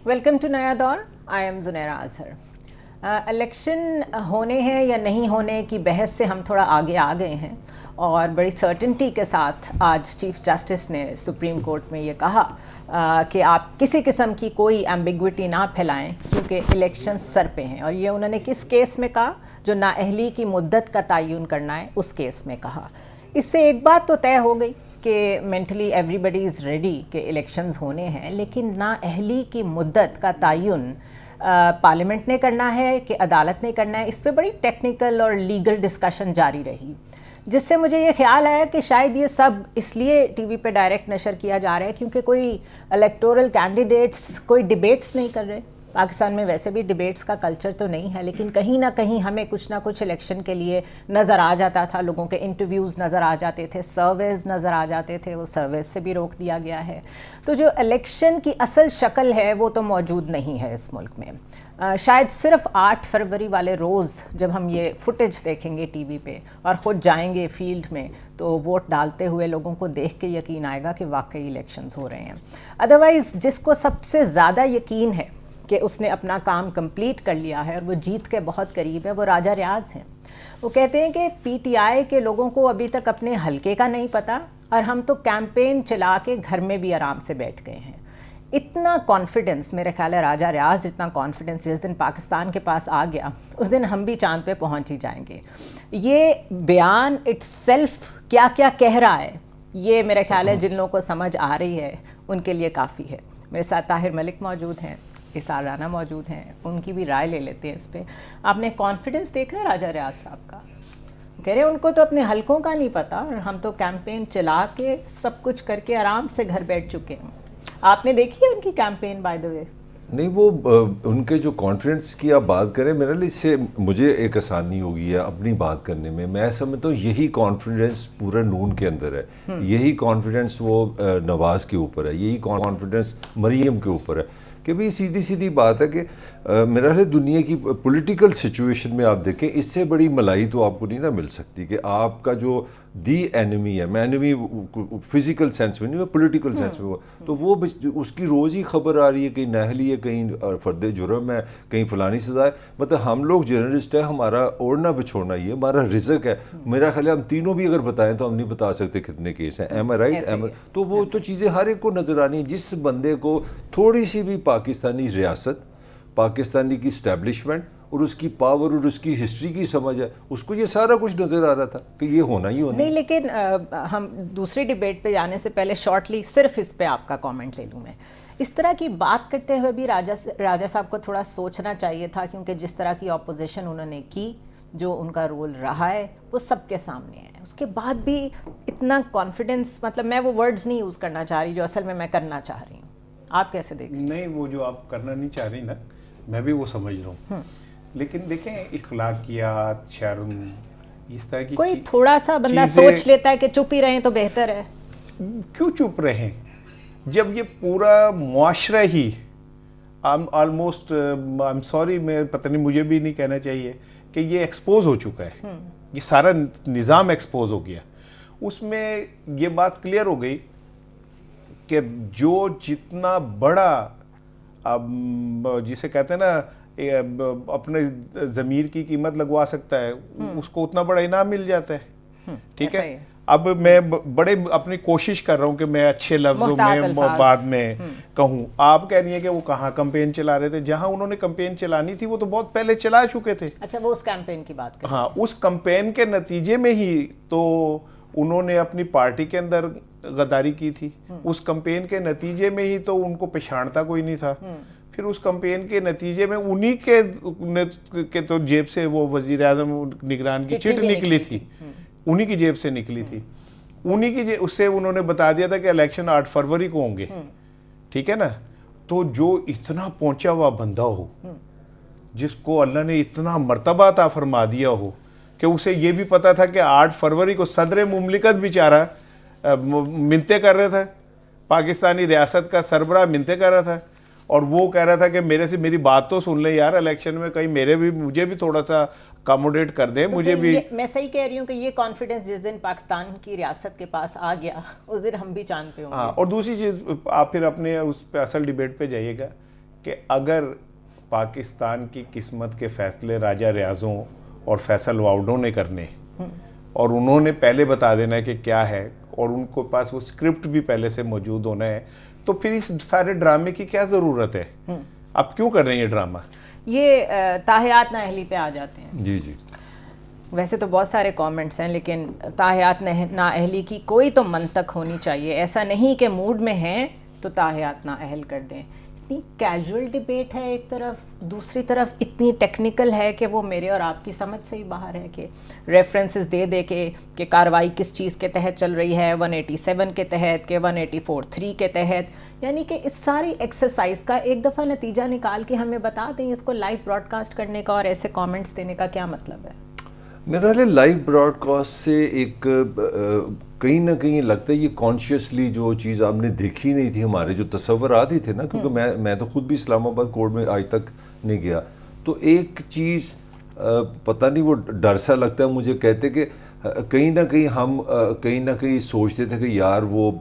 Welcome to Naya Daur. I am Zunaira Azhar. Election ہونے ہیں یا نہیں ہونے کی بحث سے ہم تھوڑا آگے آ گئے ہیں اور بڑی سرٹنٹی کے ساتھ آج چیف جسٹس نے سپریم کورٹ میں یہ کہا کہ آپ کسی قسم کی کوئی ایمبیگوٹی نہ پھیلائیں کیونکہ الیکشن سر پہ ہیں. اور یہ انہوں نے کس کیس میں کہا؟ جو نااہلی کی مدت کا تعین کرنا ہے اس کیس میں کہا. اس سے ایک بات تو طے ہو گئی کہ mentally everybody is ready کہ الیکشنز ہونے ہیں، لیکن نااہلی کی مدت کا تعین پارلیمنٹ نے کرنا ہے کہ عدالت نے کرنا ہے. اس پہ بڑی ٹیکنیکل اور لیگل ڈسکشن جاری رہی، جس سے مجھے یہ خیال آیا کہ شاید یہ سب اس لیے ٹی وی پہ ڈائریکٹ نشر کیا جا رہا ہے کیونکہ کوئی الیکٹورل کینڈیڈیٹس کوئی ڈیبیٹس نہیں کر رہے. پاکستان میں ویسے بھی ڈیبیٹس کا کلچر تو نہیں ہے، لیکن کہیں نہ کہیں ہمیں کچھ نہ کچھ الیکشن کے لیے نظر آ جاتا تھا. لوگوں کے انٹرویوز نظر آ جاتے تھے، سرویز نظر آ جاتے تھے، وہ سرویز سے بھی روک دیا گیا ہے. تو جو الیکشن کی اصل شکل ہے وہ تو موجود نہیں ہے اس ملک میں. شاید صرف 8 فروری والے روز جب ہم یہ فوٹیج دیکھیں گے ٹی وی پہ اور خود جائیں گے فیلڈ میں تو ووٹ ڈالتے ہوئے لوگوں کو دیکھ کے یقین آئے گا کہ واقعی الیکشنز ہو رہے ہیں. ادروائز جس کو سب سے زیادہ یقین ہے کہ اس نے اپنا کام کمپلیٹ کر لیا ہے اور وہ جیت کے بہت قریب ہے، وہ راجہ ریاض ہیں. وہ کہتے ہیں کہ پی ٹی آئی کے لوگوں کو ابھی تک اپنے حلقے کا نہیں پتہ اور ہم تو کیمپین چلا کے گھر میں بھی آرام سے بیٹھ گئے ہیں. اتنا کانفیڈنس میرے خیال ہے راجہ ریاض اتنا کانفیڈنس جس دن پاکستان کے پاس آ گیا اس دن ہم بھی چاند پہ پہنچ ہی جائیں گے. یہ بیان اٹ سیلف کیا کیا کہہ رہا ہے یہ میرے خیال ہے جن لوگوں کو سمجھ آ رہی ہے ان کے لیے کافی ہے. میرے ساتھ طاہر ملک موجود ہیں، اسار رانا موجود ہیں، ان کی بھی رائے لے لیتے ہیں اس پہ. آپ نے کانفیڈنس دیکھا ہے راجہ ریاض صاحب کا؟ کہہ رہے ان کو تو اپنے حلقوں کا نہیں پتہ اور ہم تو کیمپین چلا کے سب کچھ کر کے آرام سے گھر بیٹھ چکے ہیں. آپ نے دیکھی ہے ان کی کیمپین بائی دا وے؟ نہیں، وہ ان کے جو کانفیڈنس کی آپ بات کریں، میرے لیے اس سے مجھے ایک آسانی ہوگی ہے اپنی بات کرنے میں. میں سمجھتا ہوں یہی کانفیڈنس پورا نون کے اندر ہے، یہی کانفیڈنس وہ نواز کے اوپر ہے، یہی کانفیڈنس مریم کے اوپر ہے کہ بھئی سیدھی سیدھی بات ہے کہ میرا خیال دنیا کی پولیٹیکل سچویشن میں آپ دیکھیں اس سے بڑی ملائی تو آپ کو نہیں نہ مل سکتی کہ آپ کا جو دی اینمی ہے، میں اینمی فزیکل سینس میں نہیں، میں پولیٹیکل سینس میں، تو وہ اس کی روز ہی خبر آ رہی ہے کہیں نااہلی ہے، کہیں فرد جرم ہے، کہیں فلانی سزا ہے. مطلب ہم لوگ جرنلسٹ ہیں، ہمارا اوڑھنا بچھوڑنا یہ ہمارا رزق ہے. میرا خیال ہے ہم تینوں بھی اگر بتائیں تو ہم نہیں بتا سکتے کتنے کیس ہیں. ایم آئی رائٹ؟ تو وہ تو چیزیں ہر ایک کو نظر آنی ہیں. جس بندے کو تھوڑی سی بھی پاکستانی ریاست، پاکستانی کی اسٹیبلشمنٹ اور اس کی پاور اور اس کی ہسٹری کی سمجھ ہے، اس کو یہ سارا کچھ نظر آ رہا تھا کہ یہ ہونا ہی ہونا. نہیں، لیکن ہم دوسری ڈیبیٹ پہ جانے سے پہلے شارٹلی صرف اس پہ آپ کا کامنٹ لے لوں میں. اس طرح کی بات کرتے ہوئے بھی راجہ صاحب کو تھوڑا سوچنا چاہیے تھا کیونکہ جس طرح کی اپوزیشن انہوں نے کی، جو ان کا رول رہا ہے وہ سب کے سامنے ہے. اس کے بعد بھی اتنا کانفیڈنس، مطلب میں وہ ورڈز نہیں یوز کرنا چاہ رہی جو اصل میں کرنا چاہ رہی ہوں. آپ کیسے دیکھیں؟ نہیں، وہ جو آپ کرنا نہیں چاہ رہی نا، میں بھی وہ سمجھ رہا ہوں، لیکن دیکھیں اخلاقیات، شرم، اس طرح کی کوئی تھوڑا سا بندہ سوچ لیتا ہے کہ چپ ہی رہیں تو بہتر ہے. کیوں چپ رہیں جب یہ پورا معاشرہ he almost, I am sorry, میں پتہ نہیں، مجھے بھی نہیں کہنا چاہیے کہ یہ ایکسپوز ہو چکا ہے. یہ سارا نظام ایکسپوز ہو گیا. اس میں یہ بات کلیئر ہو گئی کہ جو جتنا بڑا جسے کہتے ہیں نا اپنے ضمیر کی قیمت لگوا سکتا ہے اس کو اتنا بڑا انعام مل جاتا ہے. ٹھیک ہے، اب میں بڑے اپنی کوشش کر رہا ہوں کہ میں اچھے لفظوں میں بعد میں کہوں. آپ کہہ رہی ہیں کہ وہ کہاں کمپین چلا رہے تھے؟ جہاں انہوں نے کمپین چلانی تھی وہ تو بہت پہلے چلا چکے تھے. اچھا، وہ اس کیمپین کی بات کریں. ہاں، اس کمپین کے نتیجے میں ہی تو انہوں نے اپنی پارٹی کے اندر غداری کی تھی. اس کمپین کے نتیجے میں ہی تو ان کو پہچانتا کوئی نہیں تھا. پھر اس کمپین کے نتیجے میں انہی کے تو جیب سے وہ وزیر اعظم نگران کی چٹ نکلی تھی، انہی کی جیب سے نکلی تھی. انہی کی اس سے انہوں نے بتا دیا تھا کہ الیکشن 8 فروری کو ہوں گے. ٹھیک ہے نا. تو جو اتنا پہنچا ہوا بندہ ہو، جس کو اللہ نے اتنا مرتبہ عطا فرما دیا ہو کہ اسے یہ بھی پتا تھا کہ 8 فروری کو صدر مملکت بیچارہ منتیں کر رہا تھا، پاکستانی ریاست کا سربراہ منتیں کر رہا تھا، اور وہ کہہ رہا تھا کہ میرے سے میری بات تو سن لیں یار، الیکشن میں کہیں مجھے بھی تھوڑا سا اکاموڈیٹ کر دیں. مجھے بھی، میں صحیح کہہ رہی ہوں کہ یہ کانفیڈنس جس دن پاکستان کی ریاست کے پاس آ گیا اس دن ہم بھی چاند پہ ہوں گے. اور دوسری چیز، آپ پھر اپنے اس پہ اصل ڈیبیٹ پہ جائیے گا کہ اگر پاکستان کی قسمت کے فیصلے راجہ ریاضوں اور فیصل واؤڈوں نے کرنے اور انہوں نے پہلے بتا دینا ہے کہ کیا ہے اور ان کو پاس وہ اسکرپٹ بھی پہلے سے موجود ہونا ہے, تو پھر اس سارے ڈرامے کی کیا ضرورت ہے؟ اب کیوں کر رہے ہیں یہ ڈرامہ؟ یہ تاحیات نااہلی پہ آ جاتے ہیں. جی جی, ویسے تو بہت سارے کامنٹس ہیں, لیکن تاحیات نااہلی کی کوئی تو منطق ہونی چاہیے. ایسا نہیں کہ موڈ میں ہیں تو تاحیات نااہل کر دیں. اتنی کیجول ڈیبیٹ ہے ایک طرف, دوسری طرف اتنی ٹیکنیکل ہے کہ وہ میرے اور آپ کی سمجھ سے ہی باہر ہے, کہ ریفرنسز دے دے کہ کارروائی کس چیز کے تحت چل رہی ہے, 187 کے تحت کہ 184(3) کے تحت. یعنی کہ اس ساری ایکسرسائز کا ایک دفعہ نتیجہ نکال کے ہمیں بتا دیں. اس کو لائیو براڈ کاسٹ کرنے کا اور ایسے کامنٹس دینے کا کیا مطلب ہے؟ میرا لائیو براڈ کاسٹ سے ایک کہیں نہ کہیں لگتا ہے یہ کانشیسلی جو چیز آپ نے دیکھی نہیں تھی, ہمارے جو تصورات ہی تھے نا, کیونکہ میں تو خود بھی اسلام آباد کورٹ میں آج تک نہیں گیا, تو ایک چیز پتہ نہیں وہ ڈر سا لگتا ہے مجھے, کہتے کہ کہیں نہ کہیں ہم کہیں نہ کہیں سوچتے تھے کہ یار وہ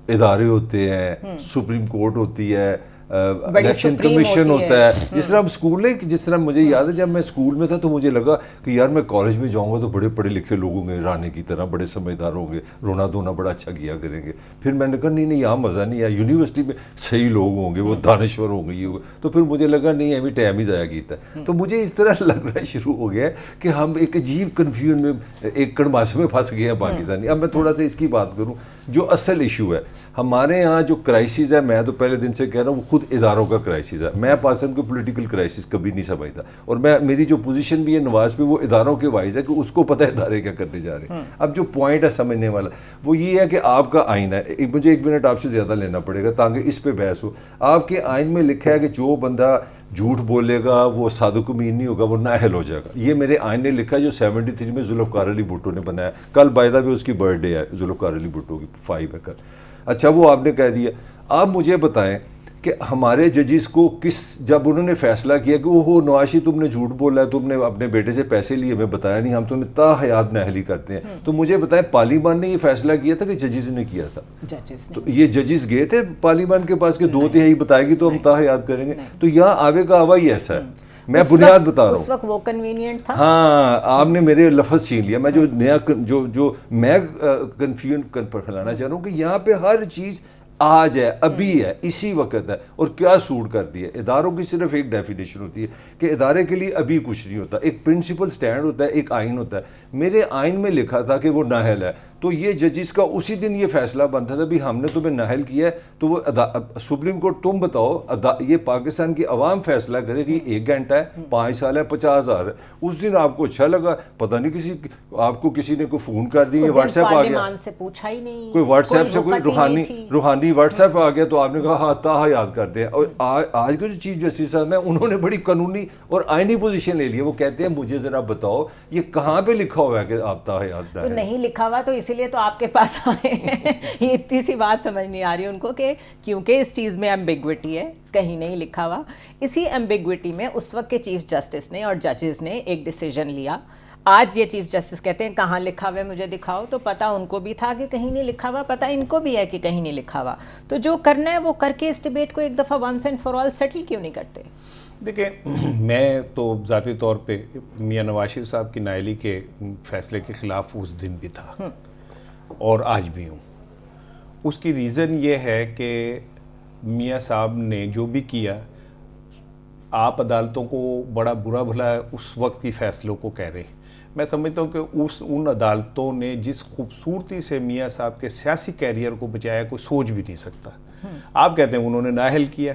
ادارے ہوتے ہیں, سپریم کورٹ ہوتی ہے, الیکشن کمیشن ہوتا ہے, جس طرح ہم اسکول ہے, جس طرح مجھے یاد ہے جب میں اسکول میں تھا تو مجھے لگا کہ یار میں کالج میں جاؤں گا تو بڑے پڑھے لکھے لوگ ہوں گے, رانے کی طرح بڑے سمجھدار ہوں گے, رونا دھونا بڑا اچھا کیا کریں گے. پھر میں نے کہا نہیں یہاں مزہ نہیں ہے, یونیورسٹی میں صحیح لوگ ہوں گے, وہ دانشور ہوں گے, یہ ہوگا. تو پھر مجھے لگا نہیں ابھی ٹائم ہی ضائع کیتا ہے. تو مجھے اس طرح لگنا شروع ہو گیا کہ ہم ایک عجیب کنفیوژن میں, ایک کڑماسے میں پھنس گئے ہیں پاکستانی. اب میں تھوڑا سا اس کی بات کروں, جو اصل ایشو ہے ہمارے یہاں جو کرائسس ہے, میں تو پہلے دن سے کہہ رہا ہوں وہ خود اداروں کا کرائسس ہے. میں پاکستان کو پولیٹیکل کرائسس کبھی نہیں سمجھتا, اور میری جو پوزیشن بھی ہے نواز پہ وہ اداروں کے وائز ہے کہ اس کو پتہ ہے ادارے کیا کرنے جا رہے ہیں. اب جو پوائنٹ ہے سمجھنے والا وہ یہ ہے کہ آپ کا آئین ہے, مجھے 1 منٹ آپ سے زیادہ لینا پڑے گا تاکہ اس پہ بحث ہو. آپ کے آئین میں لکھا ہے کہ جو بندہ جھوٹ بولے گا وہ صادق امین نہیں ہوگا, وہ نااہل ہو جائے گا. یہ میرے آئین نے لکھا ہے جو 73 میں ذوالفقار علی بھٹو نے بنایا. کل بائی دا وے اس کی برتھ ڈے ہے, ذوالفقار علی بھٹو کی 5 ہے کل. اچھا وہ آپ نے کہہ دیا. آپ مجھے بتائیں کہ ہمارے ججز کو جب انہوں نے فیصلہ کیا کہ اوہ نواشی تم نے جھوٹ بولا ہے, تم نے اپنے بیٹے سے پیسے لیے, ہمیں بتایا نہیں, ہم تمہیں تا حیات نااہلی کرتے ہیں, تو مجھے بتائیں پارلیمان نے یہ فیصلہ کیا تھا کہ ججز نے کیا تھا؟ تو یہ ججز گئے تھے پارلیمان کے پاس کہ 2/3 بتائے گی تو ہم تا حیات کریں گے. تو یہاں آگے کا ہوا ہی ایسا ہے. میں بنیاد بتا رہا ہوں, اس وقت وہ کنوینینٹ تھا. ہاں آپ نے میرے لفظ چھین لیا. میں جو نیا جو میں کنفیوژن پھیلانا چاہ رہا ہوں کہ یہاں پہ ہر چیز آج ہے, ابھی ہے, اسی وقت ہے, اور کیا سوٹ کرتی ہے. اداروں کی صرف ایک ڈیفینیشن ہوتی ہے کہ ادارے کے لیے ابھی کچھ نہیں ہوتا, ایک پرنسپل سٹینڈ ہوتا ہے, ایک آئین ہوتا ہے. میرے آئین میں لکھا تھا کہ وہ نااہل ہے, تو یہ ججز کا اسی دن یہ فیصلہ بنتا تھا بھی ہم نے تمہیں نااہل کیا ہے, تو وہ سپریم کورٹ تم بتاؤ, یہ پاکستان کی عوام فیصلہ کرے کہ 1 گھنٹہ ہے, 5 سال ہے, 50,000 ہے. اس دن آپ کو اچھا لگا, پتہ نہیں آپ کو کسی نے کوئی فون کر دی, واٹس ایپ آ گیا, سے پوچھا ہی نہیں, کوئی واٹس ایپ سے کوئی روحانی واٹس ایپ آ گیا, تو آپ نے کہا ہاں تا یاد کرتے ہیں. اور آج کے جو چیف جسٹس صاحب ہیں انہوں نے بڑی قانونی اور آئینی پوزیشن لے لی ہے. وہ کہتے ہیں مجھے ذرا بتاؤ یہ کہاں پہ لکھا ہوا ہے کہ آپ تا یاد تو نہیں لکھا ہوا, تو اسی لیے تو آپ کے پاس آئے ہیں. یہ اتنی سی بات سمجھ نہیں آ رہی ان کو کہ کیونکہ اس چیز میں ایمبیگوٹی ہے, کہیں نہیں لکھا ہوا. اسی ایمبیگوٹی میں اس وقت کے چیف جسٹس نے اور ججز نے ایک ڈیسیجن لیا. آج یہ چیف جسٹس کہتے ہیں کہاں لکھا ہوا ہے مجھے دکھاؤ, تو پتہ ان کو بھی تھا کہ کہیں نہیں لکھا ہوا, پتہ ان کو بھی ہے کہ کہیں نہیں لکھا ہوا. تو جو کرنا ہے وہ کر کے اس ڈیبیٹ کو ایک دفعہ once and for all settle کیوں نہیں کرتے؟ دیکھیں میں تو ذاتی طور پہ میاں نواز شریف صاحب کی نااہلی کے فیصلے کے خلاف اس دن بھی تھا اور آج بھی ہوں. اس کی ریزن یہ ہے کہ میاں صاحب نے جو بھی کیا, آپ عدالتوں کو بڑا برا بھلا اس وقت کی فیصلوں کو کہہ رہے ہیں. میں سمجھتا ہوں کہ ان عدالتوں نے جس خوبصورتی سے میاں صاحب کے سیاسی کیریئر کو بچایا کوئی سوچ بھی نہیں سکتا. آپ کہتے ہیں انہوں نے نااہل کیا,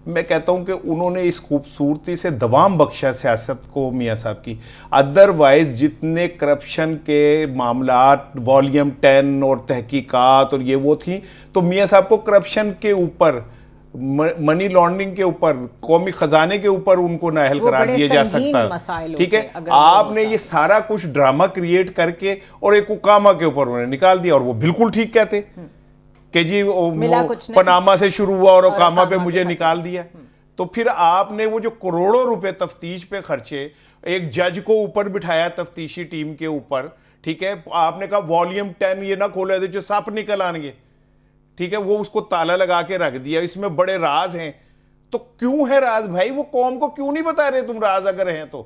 میں کہتا ہوں کہ انہوں نے اس خوبصورتی سے دوام بخشا سیاست کو میاں صاحب کی. ادروائز جتنے کرپشن کے معاملات والیوم 10 اور تحقیقات اور یہ وہ تھیں, تو میاں صاحب کو کرپشن کے اوپر, منی لانڈرنگ کے اوپر, قومی خزانے کے اوپر ان کو نااہل قرار دیا جا سکتا. ٹھیک ہے, آپ نے یہ سارا کچھ ڈرامہ کریٹ کر کے اور ایک اقامہ کے اوپر انہیں نکال دیا, اور وہ بالکل ٹھیک کہتے کہ جی پاناما سے شروع ہوا اور اقامہ پہ مجھے نکال دیا. تو پھر آپ نے وہ جو کروڑوں روپے تفتیش پہ خرچے, ایک جج کو اوپر بٹھایا تفتیشی ٹیم کے اوپر, ٹھیک ہے, آپ نے کہا والیوم 10 یہ نہ کھولا دے جو سپ نکل آنگے, ٹھیک ہے, وہ اس کو تالا لگا کے رکھ دیا, اس میں بڑے راز ہیں. تو کیوں ہے راز بھائی؟ وہ قوم کو کیوں نہیں بتا رہے تم راز اگر ہیں تو؟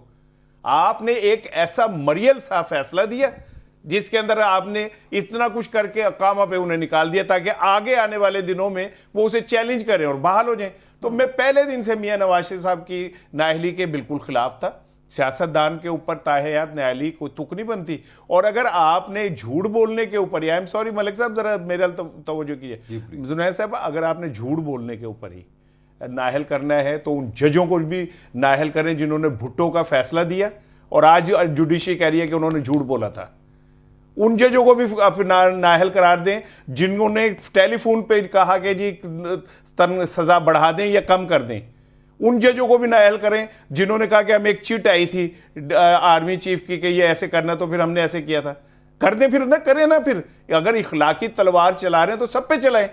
آپ نے ایک ایسا مریل سا فیصلہ دیا جس کے اندر آپ نے اتنا کچھ کر کے اقامہ پہ انہیں نکال دیا تاکہ آگے آنے والے دنوں میں وہ اسے چیلنج کریں اور بحال ہو جائیں. تو میں پہلے دن سے میاں نواز شریف صاحب کی نااہلی کے بالکل خلاف تھا. سیاستدان کے اوپر تاحیات نااہلی کوئی تک نہیں بنتی. اور اگر آپ نے جھوٹ بولنے کے اوپر ہی، آئی ایم سوری ملک صاحب ذرا میرے توجہ کیجیے، زنید صاحب اگر آپ نے جھوٹ بولنے کے اوپر ہی نااہل کرنا ہے تو ان ججوں کو بھی نااہل کریں جنہوں نے بھٹو کا فیصلہ دیا اور آج جوڈیشری کہہ رہی ہے کہ انہوں نے جھوٹ بولا تھا. ان ججوں کو بھی نااہل قرار دیں جنہوں نے ٹیلی فون پہ کہا کہ جی سزا بڑھا دیں یا کم کر دیں. ان ججوں کو بھی نااہل کریں جنہوں نے کہا کہ ہمیں ایک چٹ آئی تھی آرمی چیف کی کہ یہ ایسے کرنا تو پھر ہم نے ایسے کیا تھا. کر دیں پھر، نہ کریں نا. پھر اگر اخلاقی تلوار چلا رہے ہیں تو سب پہ چلائیں.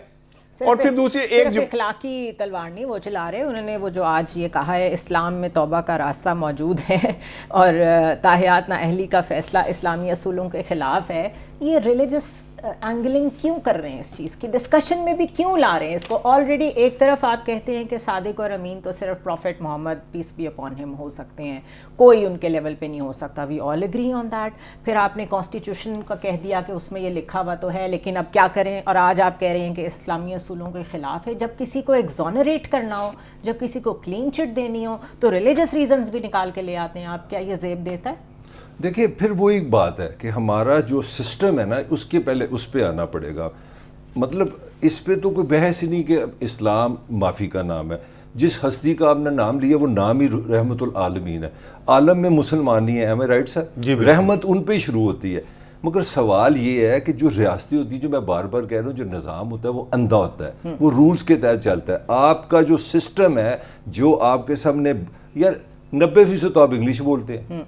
اور پھر دوسری ایک اخلاقی تلوار نہیں وہ چلا رہے، انہوں نے وہ جو آج یہ کہا ہے اسلام میں توبہ کا راستہ موجود ہے اور تاحیات نااہلی کا فیصلہ اسلامی اصولوں کے خلاف ہے. یہ ریلیجس اینگلنگ کیوں کر رہے ہیں؟ اس چیز کی ڈسکشن میں بھی کیوں لا رہے ہیں اس کو؟ آلریڈی ایک طرف آپ کہتے ہیں کہ صادق اور امین تو صرف prophet Muhammad peace be upon ہم ہو سکتے ہیں، کوئی ان کے لیول پہ نہیں ہو سکتا. وی آل اگری آن دیٹ. پھر آپ نے کانسٹیٹیوشن کا کہہ دیا کہ اس میں یہ لکھا ہوا تو ہے لیکن اب کیا کریں، اور آج آپ کہہ رہے ہیں کہ اسلامی اصولوں کے خلاف ہے. جب کسی کو ایگزونریٹ کرنا ہو، جب کسی کو کلین چٹ دینی ہو تو ریلیجس ریزنز بھی نکال کے لے آتے ہیں آپ. کیا یہ زیب دیتا ہے؟ دیکھیں پھر وہ ایک بات ہے کہ ہمارا جو سسٹم ہے نا اس کے پہلے اس پہ آنا پڑے گا. مطلب اس پہ تو کوئی بحث ہی نہیں کہ اسلام معافی کا نام ہے. جس ہستی کا آپ نے نام لیا وہ نام ہی رحمت العالمین ہے. عالم میں مسلمان نہیں ہے، ہمیں رائٹ سر؟ رحمت ان پہ ہی شروع ہوتی ہے. مگر سوال یہ ہے کہ جو ریاستی ہوتی ہے، جو میں بار بار کہہ رہا ہوں، جو نظام ہوتا ہے وہ اندھا ہوتا ہے، وہ رولز کے تحت چلتا ہے. آپ کا جو سسٹم ہے، جو آپ کے سامنے، یار 90% تو آپ انگلش بولتے ہیں.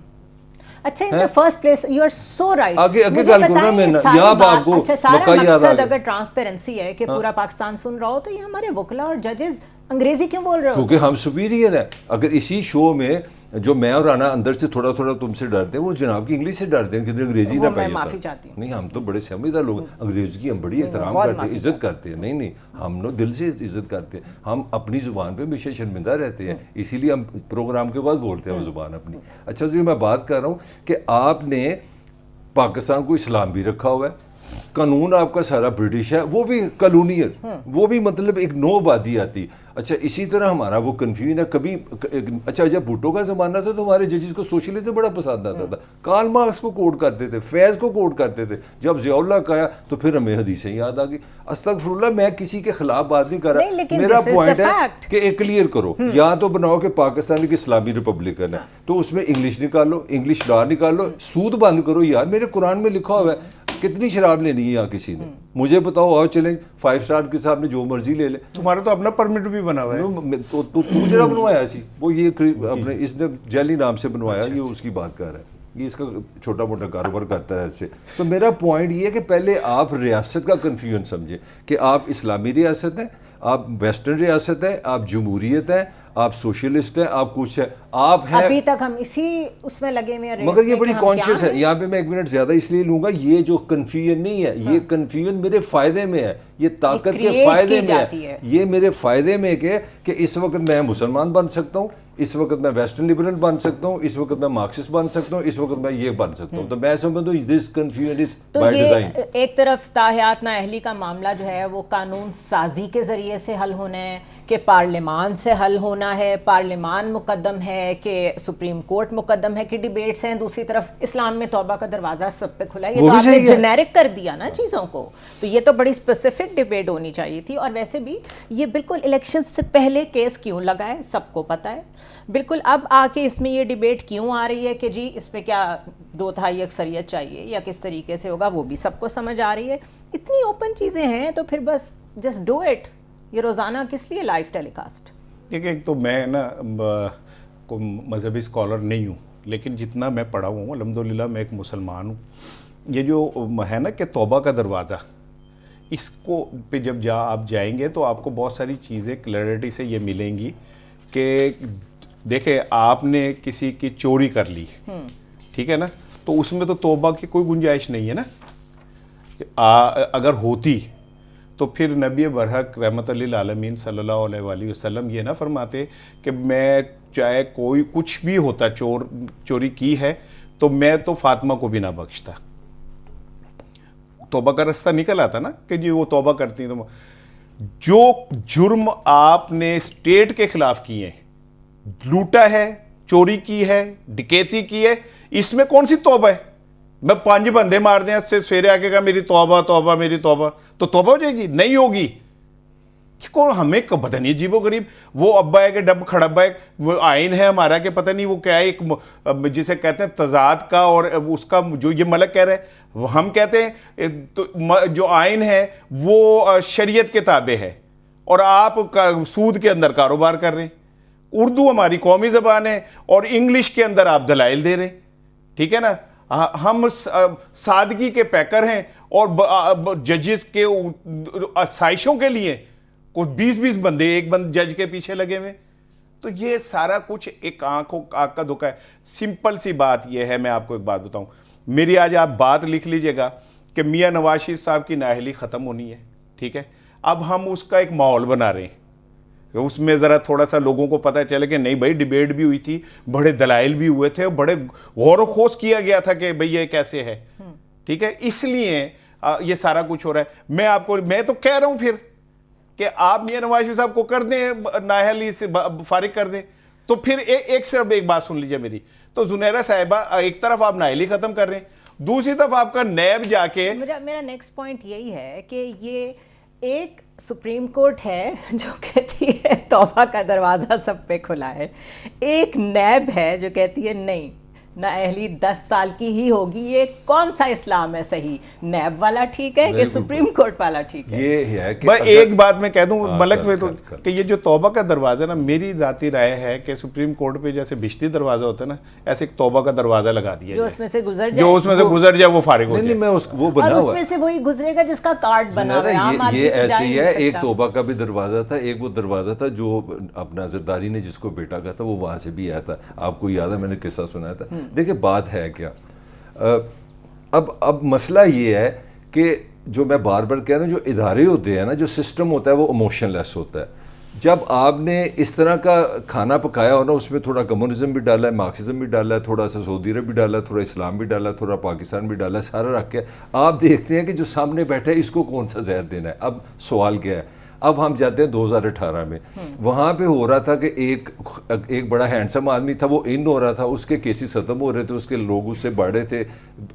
اچھا ان the first place you are so right. آگے گل کرنا میں یہاں آپ کو سارا مقصد اگر ٹرانسپیرنسی ہے کہ پورا پاکستان سن رہا ہو تو یہ ہمارے وکلا اور ججز انگریزی کیوں بول رہے ہو؟ کیونکہ ہم سپیریئر ہیں. اگر اسی شو میں جو میں اور رانا اندر سے تھوڑا تھوڑا تم سے ڈرتے ہیں، وہ جناب کی انگلش سے ڈرتے ہیں کہ انگریزی نہ پائیے. معافی چاہتی ہوں. نہیں، ہم تو بڑے سمجھدار لوگ ہیں. انگریزی کی ہم بڑی احترام کرتے ہیں، عزت کرتے ہیں. نہیں ہم لوگ دل سے عزت کرتے ہیں. ہم اپنی زبان پہ ہمیشہ شرمندہ رہتے ہیں، اسی لیے ہم پروگرام کے بعد بولتے ہیں وہ زبان اپنی. اچھا جو میں بات کر رہا ہوں کہ آپ نے پاکستان کو اسلام بھی رکھا ہوا ہے، قانون آپ کا سارا برٹش ہے، وہ بھی کالونیت، وہ بھی مطلب ایک نو آبادی آتی. اچھا اسی طرح ہمارا وہ کنفیوژن ہے. کبھی اچھا جب بھٹو کا زمانہ تھا تو ہمارے ججز کو سوشلزم بڑا پسند آتا تھا، کارل مارکس کو کوٹ کرتے تھے، فیض کو کوٹ کرتے تھے. جب ضیاء اللہ کا آیا تو پھر ہمیں حدیثیں یاد آ گئی. استغفر اللہ، میں کسی کے خلاف بات نہیں کر رہا. میرا پوائنٹ ہے کہ ایک کلیئر کرو، یا تو بناؤ کہ پاکستان ایک اسلامی ریپبلکن ہے تو اس میں انگلش نکالو، انگلش لا نکالو، سود بند کرو. یار میرے قرآن میں لکھا ہوا ہے کتنی شراب لینی ہے. یہاں کسی نے مجھے بتاؤ، آؤ چلیں 5 اسٹار کے ساتھ میں جو مرضی لے لے. تمہارا تو اپنا پرمٹ بھی بنا ہوا ہے. تو جرا بنوایا سی وہ، یہ اپنے اس نے جیلی نام سے بنوایا، یہ اس کی بات کر رہا ہے، یہ اس کا چھوٹا موٹا کاروبار کرتا ہے ایسے. تو میرا پوائنٹ یہ ہے کہ پہلے آپ ریاست کا کنفیوژن سمجھیں کہ آپ اسلامی ریاست ہیں، آپ ویسٹرن ریاست ہیں، آپ جمہوریت ہیں، آپ سوشلسٹ ہیں، آپ کچھ ہے، آپ ہیں. ابھی تک ہم اسی اس میں لگے ہوئے ہیں. مگر یہ بڑی کانشیس ہے. یہاں پہ میں 1 منٹ زیادہ اس لیے لوں گا، یہ جو کنفیوژن نہیں ہے، یہ کنفیوژن میرے فائدے میں ہے، یہ طاقت کے فائدے میں ہے. یہ میرے فائدے میں کہ اس وقت میں مسلمان بن سکتا ہوں، اس وقت میں ویسٹرن لبرل بن سکتا ہوں، اس وقت میں مارکسسٹ بن سکتا ہوں، اس وقت میں یہ بن سکتا ہوں. تو میں سمجھتا ہوں this confusion is by design. ایک طرف تاحیات نااہلی کا معاملہ جو ہے وہ قانون سازی کے ذریعے سے حل ہونا ہے کہ پارلیمان سے حل ہونا ہے، پارلیمان مقدم ہے کہ سپریم کورٹ مقدم ہے کہ ڈیبیٹس ہیں. دوسری طرف اسلام میں توبہ کا دروازہ سب پہ کھلا ہے. یہ تو آپ نے جنیرک کر دیا نا چیزوں کو. تو یہ تو بڑی اسپیسیفک ڈیبیٹ ہونی چاہیے تھی. اور ویسے بھی یہ بالکل الیکشن سے پہلے کیس کیوں لگا ہے سب کو پتہ ہے بالکل. اب آ کے اس میں یہ ڈیبیٹ کیوں آ رہی ہے کہ جی اس پہ کیا 2/3 اکثریت چاہیے یا کس طریقے سے ہوگا، وہ بھی سب کو سمجھ آ رہی ہے. اتنی اوپن چیزیں ہیں تو پھر بس جسٹ ڈو اٹ. یہ روزانہ کس لیے لائیو ٹیلی کاسٹ؟ دیکھیں ایک تو میں نا کوئی مذہبی اسکالر نہیں ہوں، لیکن جتنا میں پڑھا ہوں الحمدللہ میں ایک مسلمان ہوں. یہ جو ہے نا کہ توبہ کا دروازہ، اس کو پہ جب آپ جائیں گے تو آپ کو بہت ساری چیزیں کلیئرٹی سے یہ ملیں گی کہ دیکھیں آپ نے کسی کی چوری کر لی، ٹھیک ہے نا، تو اس میں تو توبہ کی کوئی گنجائش نہیں ہے نا. اگر ہوتی تو پھر نبی برحق رحمت للعالمین صلی اللہ علیہ وآلہ وسلم یہ نہ فرماتے کہ میں چاہے کوئی کچھ بھی ہوتا چوری کی ہے تو میں تو فاطمہ کو بھی نہ بخشتا. توبہ کا رستہ نکل آتا نا کہ جی وہ توبہ کرتی ہیں. تو جو جرم آپ نے اسٹیٹ کے خلاف کیے ہیں، لوٹا ہے، چوری کی ہے، ڈکیتی کی ہے، اس میں کون سی توبہ ہے؟ میں 5 بندے مار دیں سے سویرے آ کے کہا میری توبہ توبہ میری توبہ، تو توبہ ہو جائے گی؟ نہیں ہوگی. کون ہمیں پتہ نہیں، عجیب و غریب وہ ابا ہے کہ ڈب کھڑبا ہے، وہ آئین ہے ہمارا کہ پتہ نہیں وہ کیا ہے، ایک جسے کہتے ہیں تضاد کا، اور اس کا جو یہ ملک کہہ رہے ہیں، ہم کہتے ہیں جو آئین ہے وہ شریعت کے تابع ہے، اور آپ سود کے اندر کاروبار کر رہے ہیں. اردو ہماری قومی زبان ہے اور انگلش کے اندر آپ دلائل دے رہے ہیں. ٹھیک ہے نا، ہم سادگی کے پیکر ہیں اور ججز کے آسائشوں کے لیے کوئی 20 بندے ایک جج کے پیچھے لگے ہوئے. تو یہ سارا کچھ ایک آنکھ کا دھوکہ ہے. سمپل سی بات یہ ہے، میں آپ کو ایک بات بتاؤں، میری آج آپ بات لکھ لیجئے گا کہ میاں نواز شریف صاحب کی نااہلی ختم ہونی ہے. ٹھیک ہے، اب ہم اس کا ایک ماحول بنا رہے ہیں، اس میں ذرا تھوڑا سا لوگوں کو پتہ چلے کہ نہیں بھائی ڈیبیٹ بھی ہوئی تھی، بڑے دلائل بھی ہوئے تھے، بڑے غور و خوض کیا گیا تھا کہ بھئی یہ کیسے ہے. ٹھیک ہے، اس لیے یہ سارا کچھ ہو رہا ہے. میں تو کہہ رہا ہوں پھر کہ آپ میاں نواز شریف صاحب کو کر دیں نااہلی سے فارغ کر دیں. تو پھر ایک بات سن لیجئے میری. تو زنیرہ صاحبہ ایک طرف آپ نااہلی ختم کر رہے ہیں، دوسری طرف آپ کا نیب جا کے میرا نیکسٹ پوائنٹ یہی ہے کہ یہ ایک سپریم کورٹ ہے جو کہتی ہے توبہ کا دروازہ سب پہ کھلا ہے، ایک نیب ہے جو کہتی ہے نہیں نااہلی 10 سال کی ہی ہوگی. یہ کون سا اسلام ہے صحیح؟ نیب والا ٹھیک ہے کہ سپریم کورٹ والا ٹھیک ہے؟ یہ ہے کہ ایک بات میں کہہ دوں ملک میں تو کہ یہ جو توبہ کا دروازہ نا، میری ذاتی رائے ہے کہ سپریم کورٹ پہ جیسے بشتی دروازہ ہوتا ہے نا، ایسے ایک توبہ کا دروازہ لگا دیا جو اس میں سے گزر جائے، جو اس میں سے گزر جائے وہ فارغ ہو جائے. نہیں، میں وہ بنا اور ہوا اس میں سے وہی گزرے گا جس کا کارڈ بنا ہوا ہے. یہ ایسے ہی ہے. ایک توبہ کا بھی دروازہ تھا، ایک وہ دروازہ تھا جو اپنا زرداری نے جس کو بیٹا کہا تھا وہ وہاں سے بھی آیا تھا. آپ کو یاد ہے میں نے قصہ سنایا تھا. دیکھیں بات ہے کیا، اب مسئلہ یہ ہے کہ جو میں بار بار کہہ رہا ہوں، جو ادارے ہوتے ہیں نا، جو سسٹم ہوتا ہے وہ ایموشن لیس ہوتا ہے. جب آپ نے اس طرح کا کھانا پکایا ہو نا، اس میں تھوڑا کمیونزم بھی ڈالا ہے، مارکسزم بھی ڈالا ہے، تھوڑا سا سعودی عرب بھی ڈالا ہے، تھوڑا اسلام بھی ڈالا ہے، تھوڑا پاکستان بھی ڈالا ہے، سارا رکھ کے آپ دیکھتے ہیں کہ جو سامنے بیٹھا ہے اس کو کون سا زہر دینا ہے. اب سوال کیا ہے، اب ہم جاتے ہیں 2018 میں، وہاں پہ ہو رہا تھا کہ ایک بڑا ہینڈسم آدمی تھا، وہ ان ہو رہا تھا، اس کے کیسز ختم ہو رہے تھے، اس کے لوگ اس سے بڑھے تھے،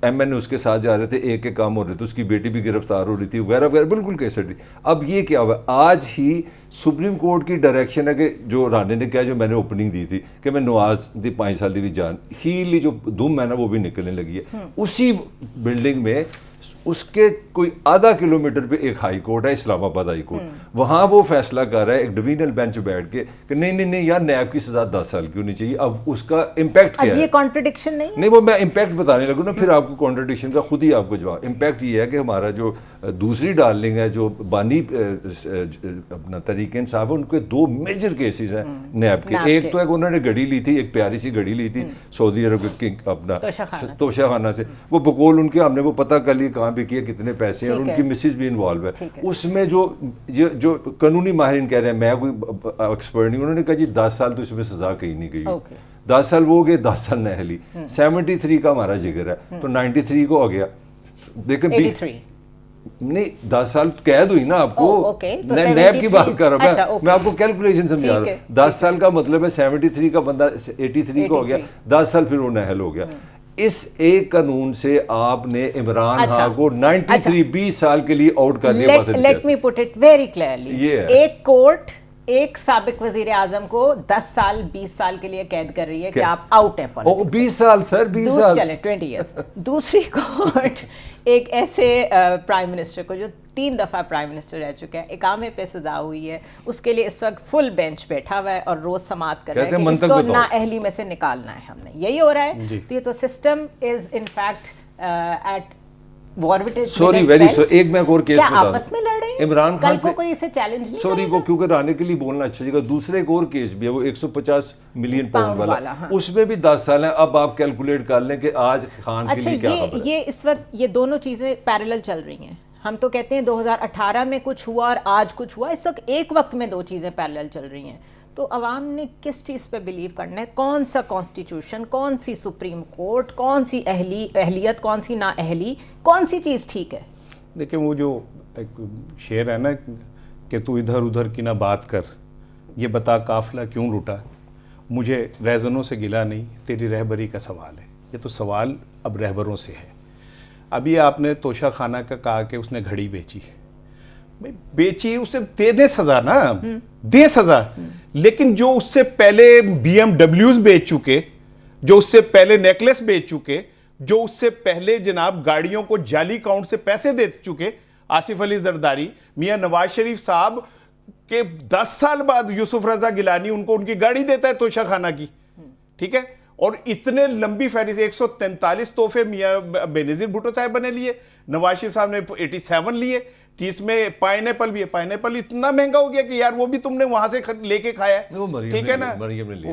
ایم این اے اس کے ساتھ جا رہے تھے، ایک کام ہو رہے تھے، اس کی بیٹی بھی گرفتار ہو رہی تھی وغیرہ وغیرہ، بالکل کیسے تھی. اب یہ کیا ہوا، آج ہی سپریم کورٹ کی ڈائریکشن ہے کہ جو رانے نے کہا، جو میں نے اوپننگ دی تھی کہ میں نواز دی 5 سال دی بھی جان ہیلی جو دھوم ہے نا وہ بھی نکلنے لگی ہے. اسی بلڈنگ میں اس کے کوئی آدھا کلومیٹر پہ ایک ہائی کورٹ ہے، اسلام آباد ہائی کورٹ. وہاں وہ فیصلہ کر رہا ہے ایک ڈویژنل بینچ بیٹھ کے کہ نہیں یار نیب کی سزا 10 سال کی ہونی چاہیے. اب اس کا امپیکٹ کیا ہے؟ یہ کانٹرڈکشن نہیں، وہ میں امپیکٹ بتانے لگوں نا، پھر آپ کو کانٹرڈکشن کا خود ہی آپ کو جواب. امپیکٹ یہ ہے کہ ہمارا جو دوسری ڈارلنگ ہے، جو بانی اپنا تحریک انصاف ہے، ان کے 2 میجر کیسز ہیں نیب کے. ایک تو ہے کہ انہوں نے گھڑی لی تھی، ایک پیاری سی گھڑی لی تھی سعودی عرب کے اپنا توشہ خانہ سے، وہ بقول ان کے ہم نے وہ پتہ کر لی کہاں پہ کیا، کتنے پیسے ہیں، اور ان کی مسز بھی انوالو ہے. اس میں جو قانونی ماہرین کہہ رہے ہیں، میں کوئی ایکسپرٹ نہیں، انہوں نے کہا جی 10 سال تو اس میں سزا کہیں نہیں گئی. 10 سال وہ گئے، 10 سال نااہلی. 73 کا ہمارا جگر ہے تو 93 کو آ گیا. دیکھیں نہیں 10 سال قید ہوئی نا آپ کو. نیب کی بات کر رہا ہوں میں آپ کو کیلکولیشن سمجھا رہا ہوں. 10 سال کا مطلب ہے 73 کا بندہ 83 کو ہو گیا، 10 سال پھر وہ نااہل ہو گیا. اس ایک قانون سے آپ نے عمران خان کو 93 20 سال کے لیے آؤٹ کر دیا. Let me put it very clearly, ایک کورٹ ایک سابق وزیر اعظم کو 10 سال 20 سال کے لیے قید کر رہی ہے کہ آپ آؤٹ ہیں پالیٹکس. 20 سال سر، 20 سال چلے 20 ایئرس. دوسری کورٹ ایک ایسے پرائم منسٹر کو جو 3 دفعہ پرائم منسٹر رہ چکا ہے، اقامے پہ سزا ہوئی ہے، اس کے لیے اس وقت فل بینچ بیٹھا ہوا ہے اور روز سماعت کر رہا ہے کہ اس کو نااہلی میں سے نکالنا ہے. ہم نے یہی ہو رہا ہے. تو یہ تو system is in fact at sorry very sorry. ایک میں ایک اور کیس بتا دوں، آپس میں لڑ رہے ہیں، عمران خان کو کوئی اسے چیلنج نہیں. سوری وہ کیونکہ رانے کے لیے بولنا اچھا جگہ. دوسرے ایک اور کیس بھی ہے، وہ 150 ملین پاؤنڈ والا، اس میں بھی 10 سال ہیں. اب آپ کیلکولیٹ کر لیں کہ آج خان کے لیے کیا خبر ہے. یہ اس وقت یہ دونوں چیزیں پیرلل چل رہی ہیں. ہم تو کہتے ہیں 2018 میں کچھ ہوا اور آج کچھ ہوا, اس وقت ایک وقت میں دو چیزیں پیرلل چل رہی ہیں. تو عوام نے کس چیز پہ بلیو کرنا ہے؟ کون سا کانسٹیٹیوشن, کون سی سپریم کورٹ, کون سی اہلیت, کون سی نااہلی, کون سی چیز ٹھیک ہے؟ دیکھیں وہ جو ایک شعر ہے نا کہ تو ادھر ادھر کی نہ بات کر, یہ بتا قافلہ کیوں لٹا, مجھے رہزنوں سے گلا نہیں, تیری رہبری کا سوال ہے. یہ تو سوال اب رہبروں سے ہے. ابھی آپ نے توشہ خانہ کا کہا کہ اس نے گھڑی بیچی, بیچی, اسے دے دیں سزا نا, دے سزا. لیکن جو اس سے پہلے بی ایم ڈبلیوز بیچ چکے, جو اس سے پہلے نیکلس بیچ چکے, جو اس سے پہلے جناب گاڑیوں کو جعلی اکاؤنٹ سے پیسے دے چکے, آصف علی زرداری, میاں نواز شریف صاحب کے 10 سال بعد یوسف رضا گیلانی ان کو ان کی گاڑی دیتا ہے توشہ خانہ کی, ٹھیک ہے. اور اتنے لمبی فہرست, 143 تحفے میاں بینظیر بھٹو صاحب نے لیے, نواز شریف صاحب نے 87 لیے, جس میں پائن ایپل بھی ہے. پائن ایپل اتنا مہنگا ہو گیا کہ یار وہ بھی تم نے وہاں سے لے کے کھایا ہے, ٹھیک ہے نا.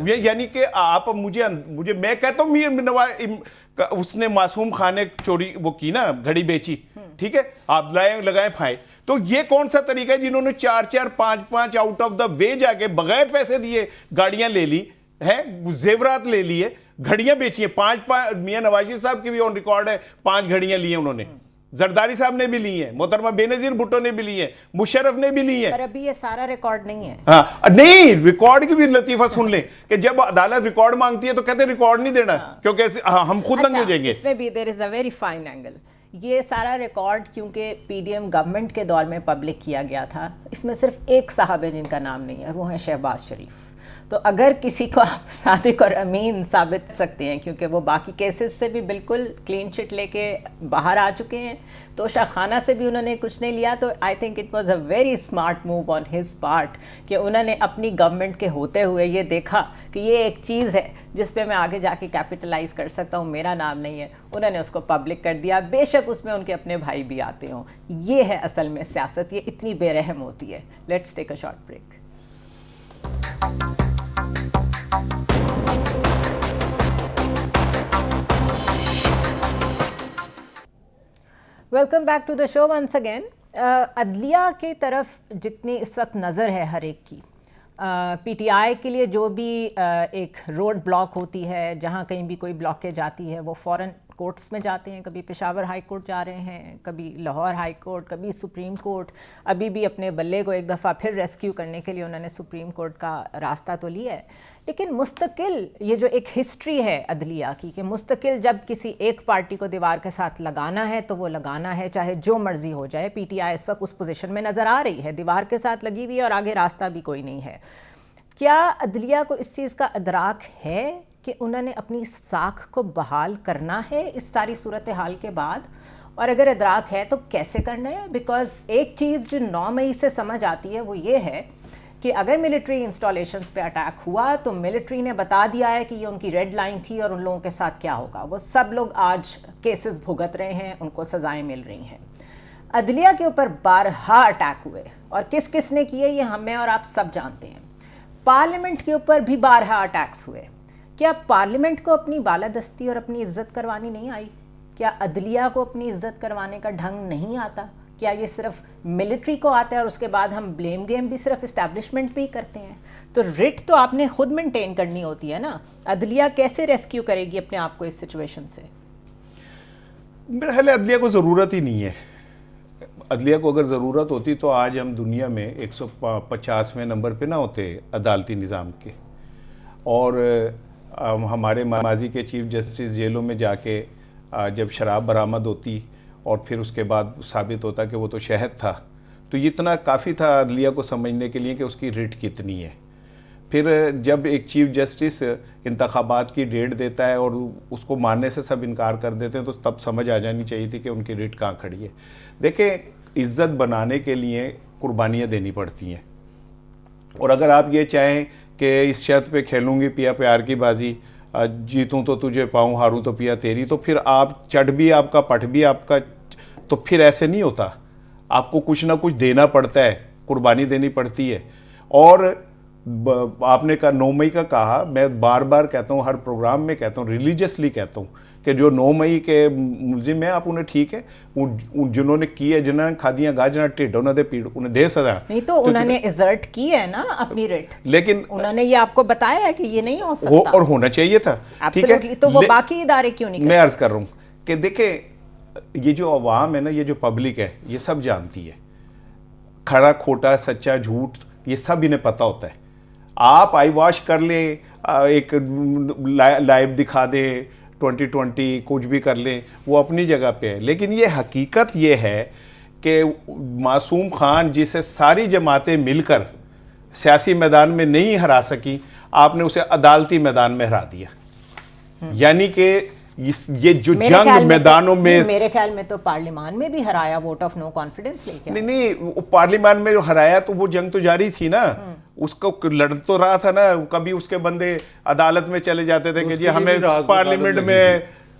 یعنی کہ آپ مجھے میں کہتا ہوں اس نے معصوم خان نے چوری وہ کی نا, گھڑی بیچی, ٹھیک ہے, آپ لگائیں پھائے. تو یہ کون سا طریقہ ہے جنہوں نے 4-4 5-5 آؤٹ آف دا وے جا کے بغیر پیسے دیے گاڑیاں لے لی ہے, زیورات لے لیے, گھڑیاں بیچی ہیں 5. میاں نواز شریف صاحب کی بھی آن ریکارڈ ہے 5 گھڑیاں لی ہیں انہوں نے, زرداری صاحب نے بھی لی ہیں, محترمہ بینظیر بھٹو نے بھی لی ہیں, مشرف نے بھی لی ہیں. پر ابھی یہ سارا ریکارڈ نہیں ہے. ہاں نہیں, ریکارڈ کی بھی لطیفہ سن لیں کہ جب عدالت ریکارڈ مانگتی ہے تو کہتے ہیں ریکارڈ نہیں دینا کیونکہ ہم خود ننگے ہو جائیں گے. اس میں بھی there is a very fine angle. یہ سارا ریکارڈ کیونکہ پی ڈی ایم گورنمنٹ کے دور میں پبلک کیا گیا تھا, اس میں صرف ایک صاحب ہے جن کا نام نہیں ہے, وہ ہیں شہباز شریف. تو اگر کسی کو آپ صادق اور امین ثابت کر سکتے ہیں, کیونکہ وہ باقی کیسز سے بھی بالکل کلین چٹ لے کے باہر آ چکے ہیں, توشہ خانہ سے بھی انہوں نے کچھ نہیں لیا, تو I think it was a very smart move on his part کہ انہوں نے اپنی گورنمنٹ کے ہوتے ہوئے یہ دیکھا کہ یہ ایک چیز ہے جس پہ میں آگے جا کے کیپٹلائز کر سکتا ہوں, میرا نام نہیں ہے, انہوں نے اس کو پبلک کر دیا. بے شک اس میں ان کے اپنے بھائی بھی آتے ہوں. یہ ہے اصل میں سیاست, یہ اتنی بے رحم ہوتی ہے. Let's take a short break. Welcome back to the show once again. عدلیہ کی طرف جتنی اس وقت نظر ہے ہر ایک کی, پی ٹی آئی کے لیے جو بھی ایک روڈ بلاک ہوتی ہے, جہاں کہیں بھی کوئی بلاکیج آتی ہے, وہ فوراً کورٹس میں جاتے ہیں. کبھی پشاور ہائی کورٹ جا رہے ہیں, کبھی لاہور ہائی کورٹ, کبھی سپریم کورٹ. ابھی بھی اپنے بلے کو ایک دفعہ پھر ریسکیو کرنے کے لیے انہوں نے سپریم کورٹ کا راستہ تو لیا ہے. لیکن مستقل یہ جو ایک ہسٹری ہے عدلیہ کی, کہ مستقل جب کسی ایک پارٹی کو دیوار کے ساتھ لگانا ہے تو وہ لگانا ہے, چاہے جو مرضی ہو جائے. پی ٹی آئی اس وقت اس پوزیشن میں نظر آ رہی ہے, دیوار کے ساتھ لگی ہوئی ہے اور آگے راستہ بھی کوئی نہیں ہے. کیا عدلیہ کو اس چیز کا ادراک ہے کہ انہوں نے اپنی ساکھ کو بحال کرنا ہے اس ساری صورتحال کے بعد؟ اور اگر ادراک ہے تو کیسے کرنا ہے؟ بیکاز ایک چیز جو 9 مئی سے سمجھ آتی ہے وہ یہ ہے کہ اگر ملٹری انسٹالیشنز پہ اٹیک ہوا تو ملٹری نے بتا دیا ہے کہ یہ ان کی ریڈ لائن تھی اور ان لوگوں کے ساتھ کیا ہوگا. وہ سب لوگ آج کیسز بھگت رہے ہیں, ان کو سزائیں مل رہی ہیں. عدلیہ کے اوپر بارہا اٹیک ہوئے, اور کس کس نے کیے یہ ہمیں اور آپ سب جانتے ہیں. پارلیمنٹ کے اوپر بھی بارہا اٹیکس ہوئے. کیا پارلیمنٹ کو اپنی بالادستی اور اپنی عزت کروانی نہیں آئی؟ کیا عدلیہ کو اپنی عزت کروانے کا ڈھنگ نہیں آتا؟ کیا یہ صرف ملٹری کو آتا ہے اور اس کے بعد ہم بلیم گیم بھی صرف اسٹیبلشمنٹ پہ ہی کرتے ہیں؟ تو رٹ تو آپ نے خود مینٹین کرنی ہوتی ہے نا. عدلیہ کیسے ریسکیو کرے گی اپنے آپ کو اس سچویشن سے؟ میرا خیال ہے عدلیہ کو ضرورت ہی نہیں ہے. عدلیہ کو اگر ضرورت ہوتی تو آج ہم دنیا میں 150ویں نمبر پہ نہ ہوتے عدالتی نظام کے. اور ہمارے ماضی کے چیف جسٹس جیلوں میں جا کے جب شراب برآمد ہوتی اور پھر اس کے بعد ثابت ہوتا کہ وہ تو شہد تھا, تو اتنا کافی تھا عدلیہ کو سمجھنے کے لیے کہ اس کی ریٹ کتنی ہے. پھر جب ایک چیف جسٹس انتخابات کی ڈیٹ دیتا ہے اور اس کو ماننے سے سب انکار کر دیتے ہیں, تو تب سمجھ آ جانی چاہیے تھی کہ ان کی ریٹ کہاں کھڑی ہے. دیکھیں, عزت بنانے کے لیے قربانیاں دینی پڑتی ہیں, اور اگر آپ یہ چاہیں کہ اس شرط پہ کھیلوں گی پیا پیار کی بازی, جیتوں تو تجھے پاؤں, ہاروں تو پیا تیری, تو پھر آپ چٹ بھی آپ کا پٹ بھی آپ کا, تو پھر ایسے نہیں ہوتا. آپ کو کچھ نہ کچھ دینا پڑتا ہے, قربانی دینی پڑتی ہے. اور آپ نے کہا 9 مئی کا کہا, میں بار بار کہتا ہوں, ہر پروگرام میں کہتا ہوں, ریلیجیسلی کہتا ہوں کہ جو 9 مئی کے ملزم ہیں آپ انہیں ٹھیک ہے, جنہوں نے کی ہے, جنہوں نے کھادیاں گاجنا ٹھڈ انہوں نے پیڑ انہیں دے سزا. نہیں تو انہوں نے ایزرٹ کی ہے نا اپنی ریٹ, لیکن انہوں نے یہ آپ کو بتایا ہے کہ یہ نہیں ہو سکتا اور ہونا چاہیے تھا. ٹھیک ہے, تو وہ باقی ادارے کیوں نہیں کرتے؟ میں عرض کر رہا ہوں کہ دیکھیں یہ جو عوام ہے نا, یہ جو پبلک ہے, یہ سب جانتی ہے کھڑا کھوٹا سچا جھوٹ, یہ سب انہیں پتہ ہوتا ہے. آپ آئی واش کر لیں, ایک لائیو دکھا دیں 2020 کچھ بھی کر لیں, وہ اپنی جگہ پہ ہے. لیکن یہ حقیقت یہ ہے کہ معصوم خان جسے ساری جماعتیں مل کر سیاسی میدان میں نہیں ہرا سکی, آپ نے اسے عدالتی میدان میں ہرا دیا. یعنی کہ یہ جو جنگ میدانوں میں, میرے خیال میں تو پارلیمان میں بھی ہرایا ووٹ آف نو کانفیڈنس لے کے. نہیں پارلیمان میں جو ہرایا تو وہ جنگ تو جاری تھی نا, اس کو لڑ تو رہا تھا نا. کبھی اس کے بندے عدالت میں چلے جاتے تھے کہ جی ہمیں پارلیمنٹ میں,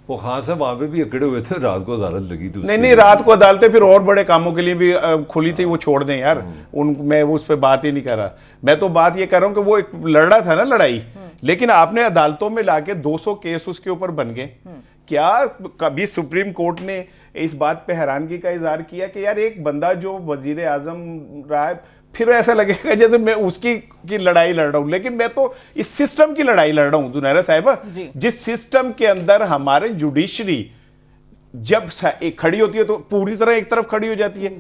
وہ خان صاحب وہاں پہ بھی اکڑے ہوئے تھے, رات کو عدالت لگی تھی. نہیں رات کو عدالتیں پھر اور بڑے کاموں کے لیے بھی کھلی تھی, وہ چھوڑ دیں یار, میں اس پہ بات ہی نہیں کر رہا. میں تو بات یہ کر رہا ہوں کہ وہ ایک لڑ رہا تھا نا لڑائی, لیکن آپ نے عدالتوں میں لا کے 200 کیس اس کے اوپر بن گئے. کیا کبھی سپریم کورٹ نے اس بات پہ حیرانگی کا اظہار کیا کہ یار ایک بندہ جو وزیر اعظم رہا ہے, پھر ایسا لگے گا جیسے میں اس کی لڑائی لڑ رہا ہوں, لیکن میں تو اس سسٹم کی لڑائی لڑ رہا ہوں زنیرہ صاحبہ. جس سسٹم کے اندر ہمارے جوڈیشری جب کھڑی ہوتی ہے تو پوری طرح ایک طرف کھڑی ہو جاتی ہے,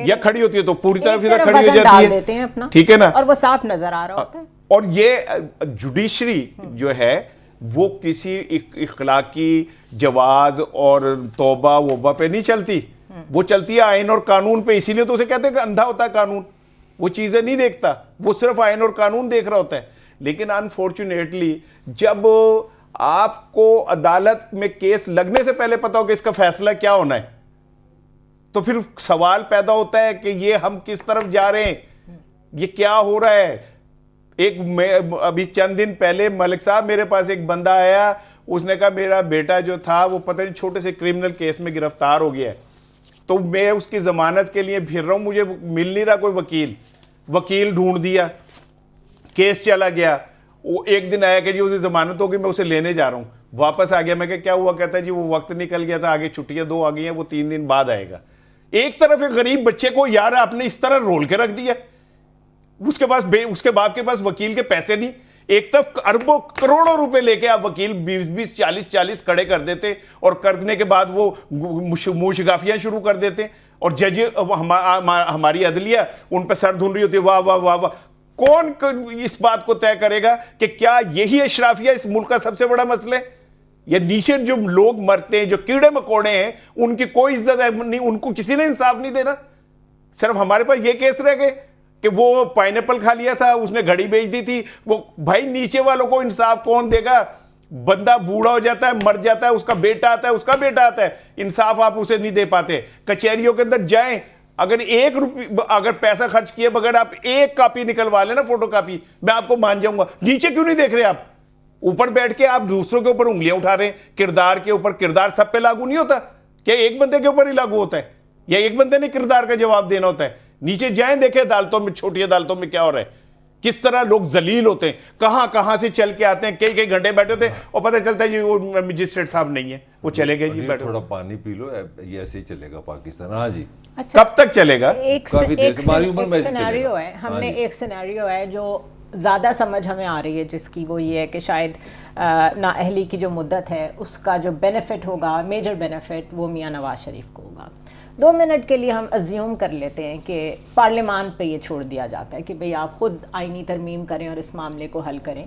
یا کھڑی ہوتی ہے تو پوری طرح کھڑی ہو جاتی ہے, ٹھیک ہے نا, اور وہ صاف نظر آ رہا ہوتا ہے. اور یہ جوڈیشری جو ہے وہ کسی اخلاقی جواز اور توبہ ووبہ پہ نہیں چلتی, وہ چلتی ہے آئین اور قانون پہ. اسی لیے تو اسے کہتے ہیں کہ اندھا ہوتا ہے قانون, وہ چیزیں نہیں دیکھتا, وہ صرف آئین اور قانون دیکھ رہا ہوتا ہے. لیکن انفارچونیٹلی جب آپ کو عدالت میں کیس لگنے سے پہلے پتا ہو کہ اس کا فیصلہ کیا ہونا ہے, تو پھر سوال پیدا ہوتا ہے کہ یہ ہم کس طرف جا رہے ہیں, یہ کیا ہو رہا ہے. ایک ابھی چند دن پہلے ملک صاحب میرے پاس ایک بندہ آیا, اس نے کہا میرا بیٹا جو تھا وہ پتہ نہیں چھوٹے سے کرمنل کیس میں گرفتار ہو گیا ہے, تو میں اس کی ضمانت کے لیے پھر رہا ہوں, مجھے مل نہیں رہا کوئی وکیل ڈھونڈ دیا, کیس چلا گیا. وہ ایک دن آیا کہ جی اسے ضمانت ہوگی, میں اسے لینے جا رہا ہوں, واپس آ گیا. میں کہ کیا ہوا, کہتا ہے جی وہ وقت نکل گیا تھا, آگے چھٹیاں 2 آ گئی ہیں, وہ 3 دن بعد آئے گا. ایک طرف ایک غریب بچے کو یار آپ نے اس طرح رول کے رکھ دیا, اس کے باپ کے پاس وکیل کے پیسے نہیں, ایک طرف اربوں کروڑوں روپے لے کے آپ وکیل 20 40 کھڑے کر دیتے, اور کرنے کے بعد وہ منہ شگافیاں شروع کر دیتے, اور جج ہماری عدلیہ ان پہ سر دھن رہی ہوتی ہے, واہ واہ واہ واہ. کون اس بات کو طے کرے گا کہ کیا یہی اشرافیہ اس ملک کا سب سے بڑا مسئلہ ہے, یا نیچے جو لوگ مرتے ہیں, جو کیڑے مکوڑے ہیں, ان کی کوئی عزت نہیں, ان کو کسی نے انصاف نہیں دینا. صرف ہمارے پاس یہ کیس رہ گئے کہ وہ پائنیپل کھا لیا تھا, اس نے گھڑی بیچ دی تھی. وہ بھائی نیچے والوں کو انصاف کون دے گا؟ بندہ بوڑھا ہو جاتا ہے, مر جاتا ہے, اس کا بیٹا آتا ہے, اس کا بیٹا آتا ہے, انصاف آپ اسے نہیں دے پاتے. کچہریوں کے اندر جائیں, اگر اگر پیسہ خرچ کیے بغیر آپ 1 کاپی نکلوا لیں نا, فوٹو کاپی, میں آپ کو مان جاؤں گا. نیچے کیوں نہیں دیکھ رہے آپ؟ اوپر بیٹھ کے آپ دوسروں کے اوپر انگلیاں اٹھا رہے ہیں. کردار کے اوپر, کردار سب پہ لاگو نہیں ہوتا کیا؟ ایک بندے کے اوپر ہی لاگو ہوتا ہے, یا ایک بندے نے کردار کا جواب دینا ہوتا ہے؟ نیچے جائیں, دیکھیں عدالتوں میں, چھوٹی عدالتوں میں کیا ہو رہا ہے, کس طرح لوگ ذلیل ہوتے ہیں, کہاں سے چل کے آتے ہیں, کئی گھنٹے بیٹھے ہوتے ہیں, اور پتہ چلتا ہے جی وہ مجسٹریٹ صاحب نہیں ہے, وہ چلے گئے. جی تھوڑا پانی پی لو, یہ ایسے ہی چلے گا پاکستان. ہاں جی, کب تک چلے گا؟ ایک سینیریو ہے, ہم نے ایک سینیریو ہے جو زیادہ سمجھ ہمیں آ رہی ہے, جس کی وہ یہ ہے کہ شاید نااہلی کی جو مدت ہے اس کا جو بینیفٹ ہوگا, میجر بینیفٹ, وہ میاں نواز شریف کو ہوگا. 2 منٹ کے لیے ہم ازیوم کر لیتے ہیں کہ پارلیمان پہ یہ چھوڑ دیا جاتا ہے کہ بھئی آپ خود آئینی ترمیم کریں اور اس معاملے کو حل کریں,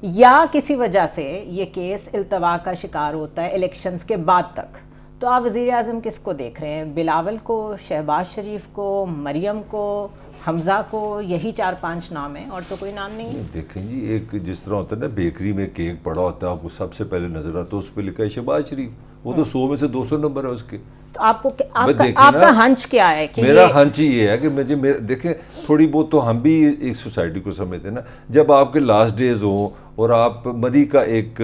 یا کسی وجہ سے یہ کیس التوا کا شکار ہوتا ہے الیکشنز کے بعد تک, تو آپ وزیر اعظم کس کو دیکھ رہے ہیں؟ بلاول کو, شہباز شریف کو, مریم کو, حمزہ کو, یہی 4-5 نام ہیں, اور تو کوئی نام نہیں ہے. دیکھیں جی, ایک جس طرح ہوتا ہے نا بیکری میں کیک پڑا ہوتا ہے, آپ کو سب سے پہلے نظر آتا ہے اس پہ لکھا ہے شہباز شریف, وہ تو 100 میں سے 200 نمبر ہے اس کے. تو آپ کا ہنچ کیا ہے؟ کہ میرا ہنچ یہ ہے کہ دیکھیں تھوڑی بہت تو ہم بھی ایک سوسائٹی کو سمجھتے ہیں نا, جب آپ کے لاسٹ ڈیز ہوں اور آپ مری کا ایک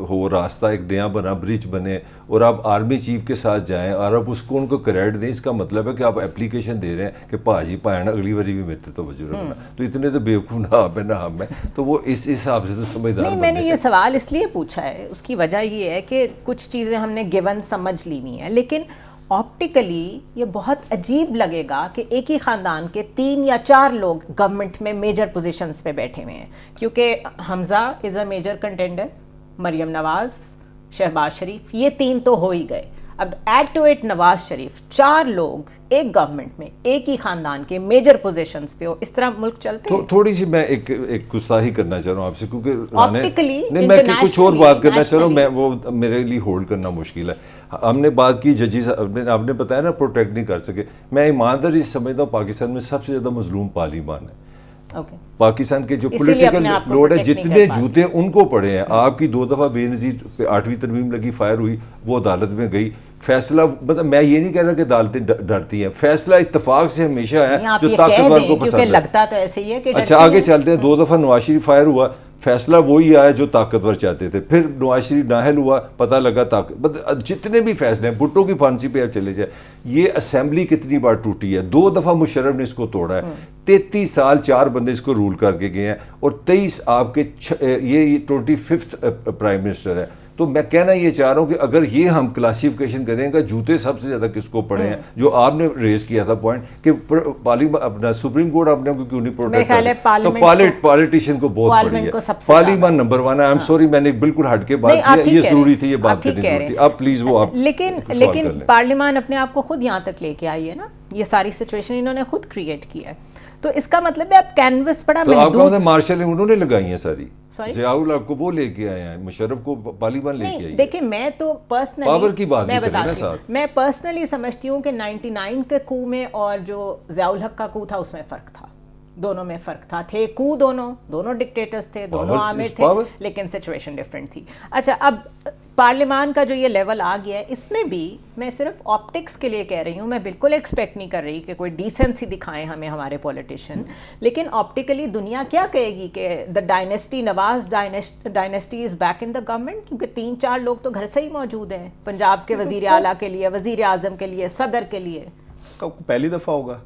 ہو راستہ ایک نیا بنا برج بنے اور آپ آرمی چیف کے ساتھ جائیں اور آپ اس کو ان کو کریڈٹ دیں, اس کا مطلب ہے کہ آپ اپلیکیشن دے رہے ہیں کہ پاجی پائنا اگلی باری بھی میرے توجہ رکھنا. تو اتنے تو بیوقوف نہ آپ ہے نہ ہم ہیں, تو وہ اس حساب سے تو سمجھدار. نہیں, میں نے یہ سوال اس لیے پوچھا ہے, اس کی وجہ یہ ہے کہ کچھ چیزیں ہم نے گیون سمجھ لی ہوئی ہیں, لیکن آپٹیکلی یہ بہت عجیب لگے گا کہ ایک ہی خاندان کے 3 یا 4 لوگ گورنمنٹ میں میجر پوزیشنز پہ بیٹھے ہوئے ہیں, کیونکہ حمزہ از اے میجر کنٹینڈر, مریم نواز, شہباز شریف, یہ 3 تو ہو ہی گئے. اب add to it Nawaz Sharif, 4 لوگ ایک گورنمنٹ میں ایک ہی خاندان کے میجر پوزیشنز پہ ہو, اس طرح ملک چلتے ہیں. تھوڑی سی میں ایک گستاخی کرنا چاہ رہا ہوں آپ سے, کیونکہ نہیں, میں کچھ اور بات کرنا چاہ رہا ہوں, میں وہ میرے لیے ہولڈ کرنا مشکل ہے. ہم نے بات کی ججز, آپ نے بتایا نا پروٹیکٹ نہیں کر سکے. میں ایمانداری سے سمجھتا ہوں پاکستان میں سب سے زیادہ مظلوم پارلیمان ہے. پاکستان کے جو پولیٹیکل لوڈ ہے, جتنے جوتے ان کو پڑے ہیں. آپ کی 2 دفعہ بے نظیر 8ویں ترمیم لگی, فائر ہوئی, وہ عدالت میں گئی. فیصلہ مطلب میں یہ نہیں کہہ رہا کہ عدالتیں ڈرتی ہیں, فیصلہ اتفاق سے ہمیشہ ہے جو طاقتور کو پسند ہے. لگتا تو ایسے ہی ہے کہ اچھا آگے چلتے ہیں. 2 دفعہ نواز شریف فائر ہوا, فیصلہ وہی آیا جو طاقتور چاہتے تھے. پھر نواز شریف نااہل ہوا, پتہ لگا جتنے بھی فیصلے ہیں, بھٹو کی پھانسی پہ آپ چلے جائیں. یہ اسمبلی کتنی بار ٹوٹی ہے, 2 دفعہ مشرف نے اس کو توڑا ہے. 33 سال 4 بندے اس کو رول کر کے گئے ہیں, اور 23 آپ کے یہ 25واں پرائم منسٹر ہے. تو میں کہنا یہ چاہ رہا ہوں کہ اگر یہ ہم کلاسیفیکیشن کریں گا جوتے سب سے زیادہ کس کو پڑے ہیں, جو آپ نے ریز کیا تھا پوائنٹ کہ اپنا سپریم کورٹ اپنے کو کیوں نہیں پروٹیکٹ کرتا, تو پالیٹیشین کو بہت پڑی ہے. پارلیمان نمبر 1 ہے. آئی ایم سوری, میں نے بالکل ہٹ کے بات کی, یہ ضروری تھی, یہ بات کرنی ضروری تھی. اب پلیز وہ آپ, لیکن پارلیمان اپنے آپ کو خود یہاں تک لے کے آئی ہے نا, یہ ساری سچویشن انہوں نے خود کریٹ کی ہے. تو اس کا مطلب ہے اب کینوس بڑا محدود. مارشل انہوں نے لگائی ہیں ساری, ضیاء الحق کو وہ لے کے آئے ہیں, مشرف کو پارلیمان لے کے آئی ہے. دیکھیں میں تو پرسنلی پاور کی بات نہیں کرنا ساتھ, میں پرسنلی سمجھتی ہوں کہ 99 کے کو میں اور جو ضیاء الحق کا کو تھا اس میں فرق تھا, دونوں میں فرق تھا. تھے کو دونوں ڈکٹیٹرز تھے, دونوں عامر تھے, لیکن سچویشن ڈفرینٹ تھی. اچھا اب پارلیمان کا جو یہ لیول آ گیا ہے, اس میں بھی میں صرف آپٹکس کے لیے کہہ رہی ہوں, میں بالکل ایکسپیکٹ نہیں کر رہی کہ کوئی ڈیسنسی دکھائیں ہمیں ہمارے پولیٹیشین, لیکن آپٹیکلی دنیا کیا کہے گی کہ the dynasty Nawaz dynasty is back in the government, کیونکہ 3-4 لوگ تو گھر سے ہی موجود ہیں, پنجاب کے وزیر اعلیٰ کے لیے, وزیر اعظم کے لیے, صدر کے لیے. پہلی دفعہ ہوگا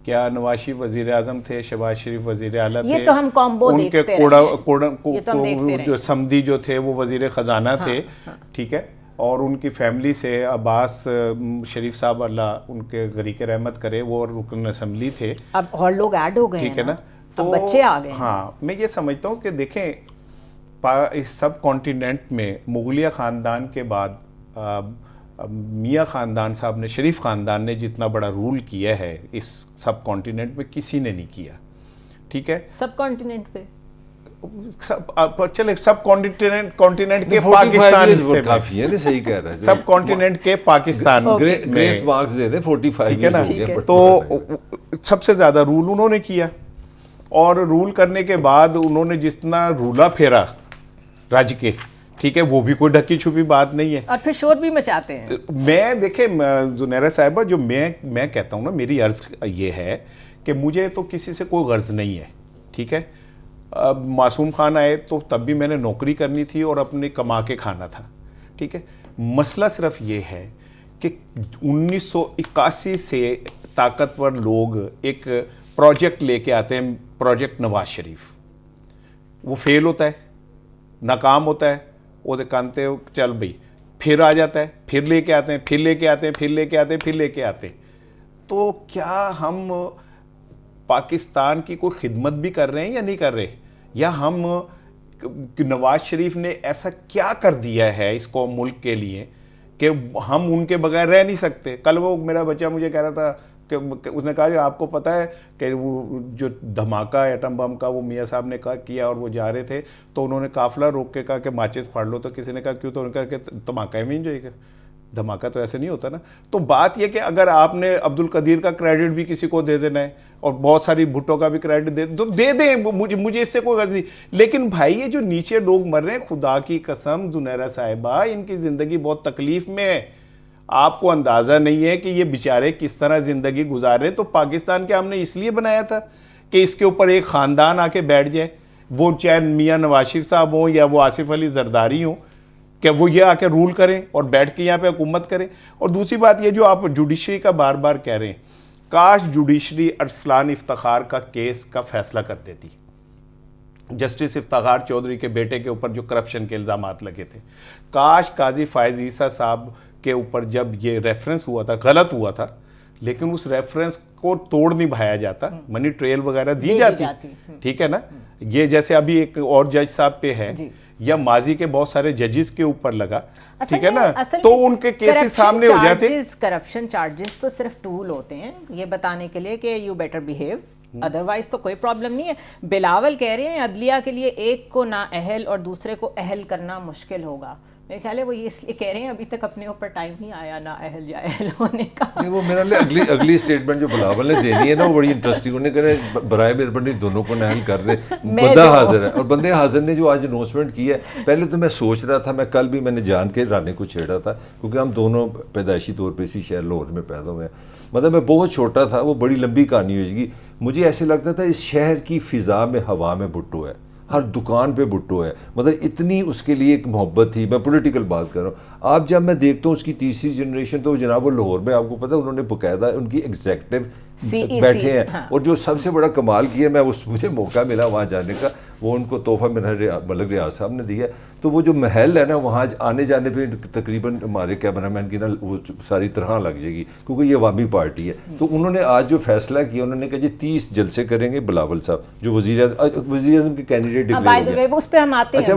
کیا نواز شریف وزیر اعظم تھے, شہباز شریف وزیر اعلیٰ تھے, یہ تو ہم کومبو دیکھتے رہے. جو سمدی جو تھے وہ وزیر خزانہ تھے, ٹھیک ہے, اور ان کی فیملی سے عباس شریف صاحب اللہ ان کے غریق رحمت کرے, وہ رکن اسمبلی تھے. اب اور لوگ ایڈ ہو گئے, ٹھیک ہے نا, تو بچے آ گئے. ہاں میں یہ سمجھتا ہوں کہ دیکھیں اس سب کانٹیننٹ میں مغلیہ خاندان کے بعد میاں خاندان صاحب نے, شریف خاندان نے جتنا بڑا رول کیا ہے اس سب کانٹیننٹ میں کسی نے نہیں کیا, ٹھیک ہے. سب کانٹیننٹ پہ چلے سب کانٹیننٹ کے پاکستان سے کافی ہے, صحیح کہہ رہا ہے, سب کانٹیننٹ کے پاکستان گریس مارکس دے دیں 45, ٹھیک ہے نا. تو سب سے زیادہ رول انہوں نے کیا, اور رول کرنے کے بعد انہوں نے جتنا رولا پھیرا راج کے, ٹھیک ہے, وہ بھی کوئی ڈھکی چھپی بات نہیں ہے, اور پھر شور بھی مچاتے ہیں. میں دیکھیں زنیرہ صاحبہ, جو میں کہتا ہوں نا, میری عرض یہ ہے کہ مجھے تو کسی سے کوئی غرض نہیں ہے, ٹھیک ہے. معصوم خان آئے تو تب بھی میں نے نوکری کرنی تھی اور اپنے کما کے کھانا تھا, ٹھیک ہے. مسئلہ صرف یہ ہے کہ 1981 سے طاقتور لوگ ایک پروجیکٹ لے کے آتے ہیں, پروجیکٹ نواز شریف, وہ فیل ہوتا ہے, ناکام ہوتا ہے, وہ کانتے چل بھائی, پھر آ جاتا ہے, پھر لے کے آتے ہیں, پھر لے کے آتے ہیں, پھر لے کے آتے ہیں, پھر لے کے آتے ہیں. تو کیا ہم پاکستان کی کوئی خدمت بھی کر رہے ہیں یا نہیں کر رہے, یا ہم نواز شریف نے ایسا کیا کر دیا ہے اس کو ملک کے لیے کہ ہم ان کے بغیر رہ نہیں سکتے. کل وہ میرا بچہ مجھے کہہ رہا تھا کہ اس نے کہا کہ آپ کو پتہ ہے کہ وہ جو دھماکہ ایٹم بم کا وہ میاں صاحب نے کیا اور وہ جا رہے تھے تو انہوں نے قافلہ روک کے کہا کہ ماچس پھاڑ لو, تو کسی نے کہا کیوں, تو انہوں نے کہا کہ دھماکہ میں انجوائے کر, دھماکہ تو ایسے نہیں ہوتا نا. تو بات یہ کہ اگر آپ نے عبد القدیر کا کریڈٹ بھی کسی کو دے دینا ہے اور بہت ساری بھٹو کا بھی کریڈٹ دے دیں, مجھے اس سے کوئی غرض نہیں, لیکن بھائی یہ جو نیچے لوگ مر رہے ہیں, خدا کی قسم زنیرہ صاحبہ, ان کی زندگی بہت تکلیف میں ہے. آپ کو اندازہ نہیں ہے کہ یہ بیچارے کس طرح زندگی گزار رہے. تو پاکستان کے ہم نے اس لیے بنایا تھا کہ اس کے اوپر ایک خاندان آ کے بیٹھ جائے, وہ چاہے میاں نواز شریف صاحب ہوں یا وہ آصف علی زرداری ہوں, کہ وہ یہ آ کے رول کریں اور بیٹھ کے یہاں پہ حکومت کریں. اور دوسری بات یہ جو آپ جوڈیشری کا بار بار کہہ رہے ہیں, کاش جوڈیشری ارسلان افتخار کا کیس کا فیصلہ کر دیتی. جسٹس افتخار چودھری کے بیٹے کے اوپر جو کرپشن کے الزامات لگے تھے, کاش قاضی فائز عیسیٰ صاحب کے اوپر جب یہ ریفرنس ہوا تھا, غلط ہوا تھا, لیکن اس ریفرنس کو توڑ نہیں بھایا جاتا, منی ٹریل وغیرہ دی جاتی, ٹھیک ہے نا. یہ جیسے ابھی ایک اور جج صاحب پہ ہے, یا ماضی کے بہت سارے ججز کے اوپر لگا, ٹھیک ہے نا, تو ان کے کیسز سامنے ہو جاتے. کرپشن چارجز تو صرف ٹول ہوتے ہیں یہ بتانے کے لیے کہ یو بیٹر بیہیو, ادروائز تو کوئی پرابلم نہیں ہے. بلاول کہہ رہے ہیں عدلیہ کے لیے ایک کو نااہل اور دوسرے کو اہل کرنا مشکل ہوگا. میرے خیال ہے وہ یہ اس لیے کہہ رہے ہیں ابھی تک اپنے اوپر ٹائم نہیں آیا نااہل یا اہل ہونے کا. نہیں, وہ میرا لیے اگلی اسٹیٹمنٹ جو بلاول نے دینی ہے نا, وہ بڑی انٹرسٹنگ. انہوں نے کہا برائے مہربانی دونوں کو نااہل کر دے, بندہ حاضر ہے. اور بندے حاضر نے جو آج اناؤنسمنٹ کی ہے, پہلے تو میں سوچ رہا تھا, میں کل بھی میں نے جان کے رانے کو چھیڑا تھا, کیونکہ ہم دونوں پیدائشی طور پہ اسی شہر لاہور میں پیدا ہوئے ہیں. مطلب میں بہت چھوٹا تھا, وہ بڑی لمبی کہانی ہوئے گی. مجھے ایسے لگتا تھا اس شہر کی فضا میں ہوا میں بھٹو ہے, ہر دکان پہ بھٹو ہے. مطلب اتنی اس کے لیے ایک محبت تھی. میں پولیٹیکل بات کر رہا ہوں. آپ جب میں دیکھتا ہوں اس کی تیسری جنریشن, تو جناب وہ لاہور میں, آپ کو پتہ ہے انہوں نے باقاعدہ ان کی ایگزیکٹو بیٹھے ہیں. اور جو سب سے بڑا کمال کیا, میں مجھے موقع ملا وہاں جانے کا, وہ ان کو تحفہ ملک ریاض صاحب نے دیا. تو وہ جو محل ہے نا, وہاں آنے جانے پہ تقریباً ہمارے کیمرہ مین کی نا وہ ساری طرح لگ جائے گی, کیونکہ یہ عوامی پارٹی ہے. تو انہوں نے آج جو فیصلہ کیا, انہوں نے کہا جی 30 جلسے کریں گے بلاول صاحب جو وزیر اعظم کے کینڈیڈیٹ ڈکلیئر ہو گئے. اس پہ ہم آتے ہیں. اچھا,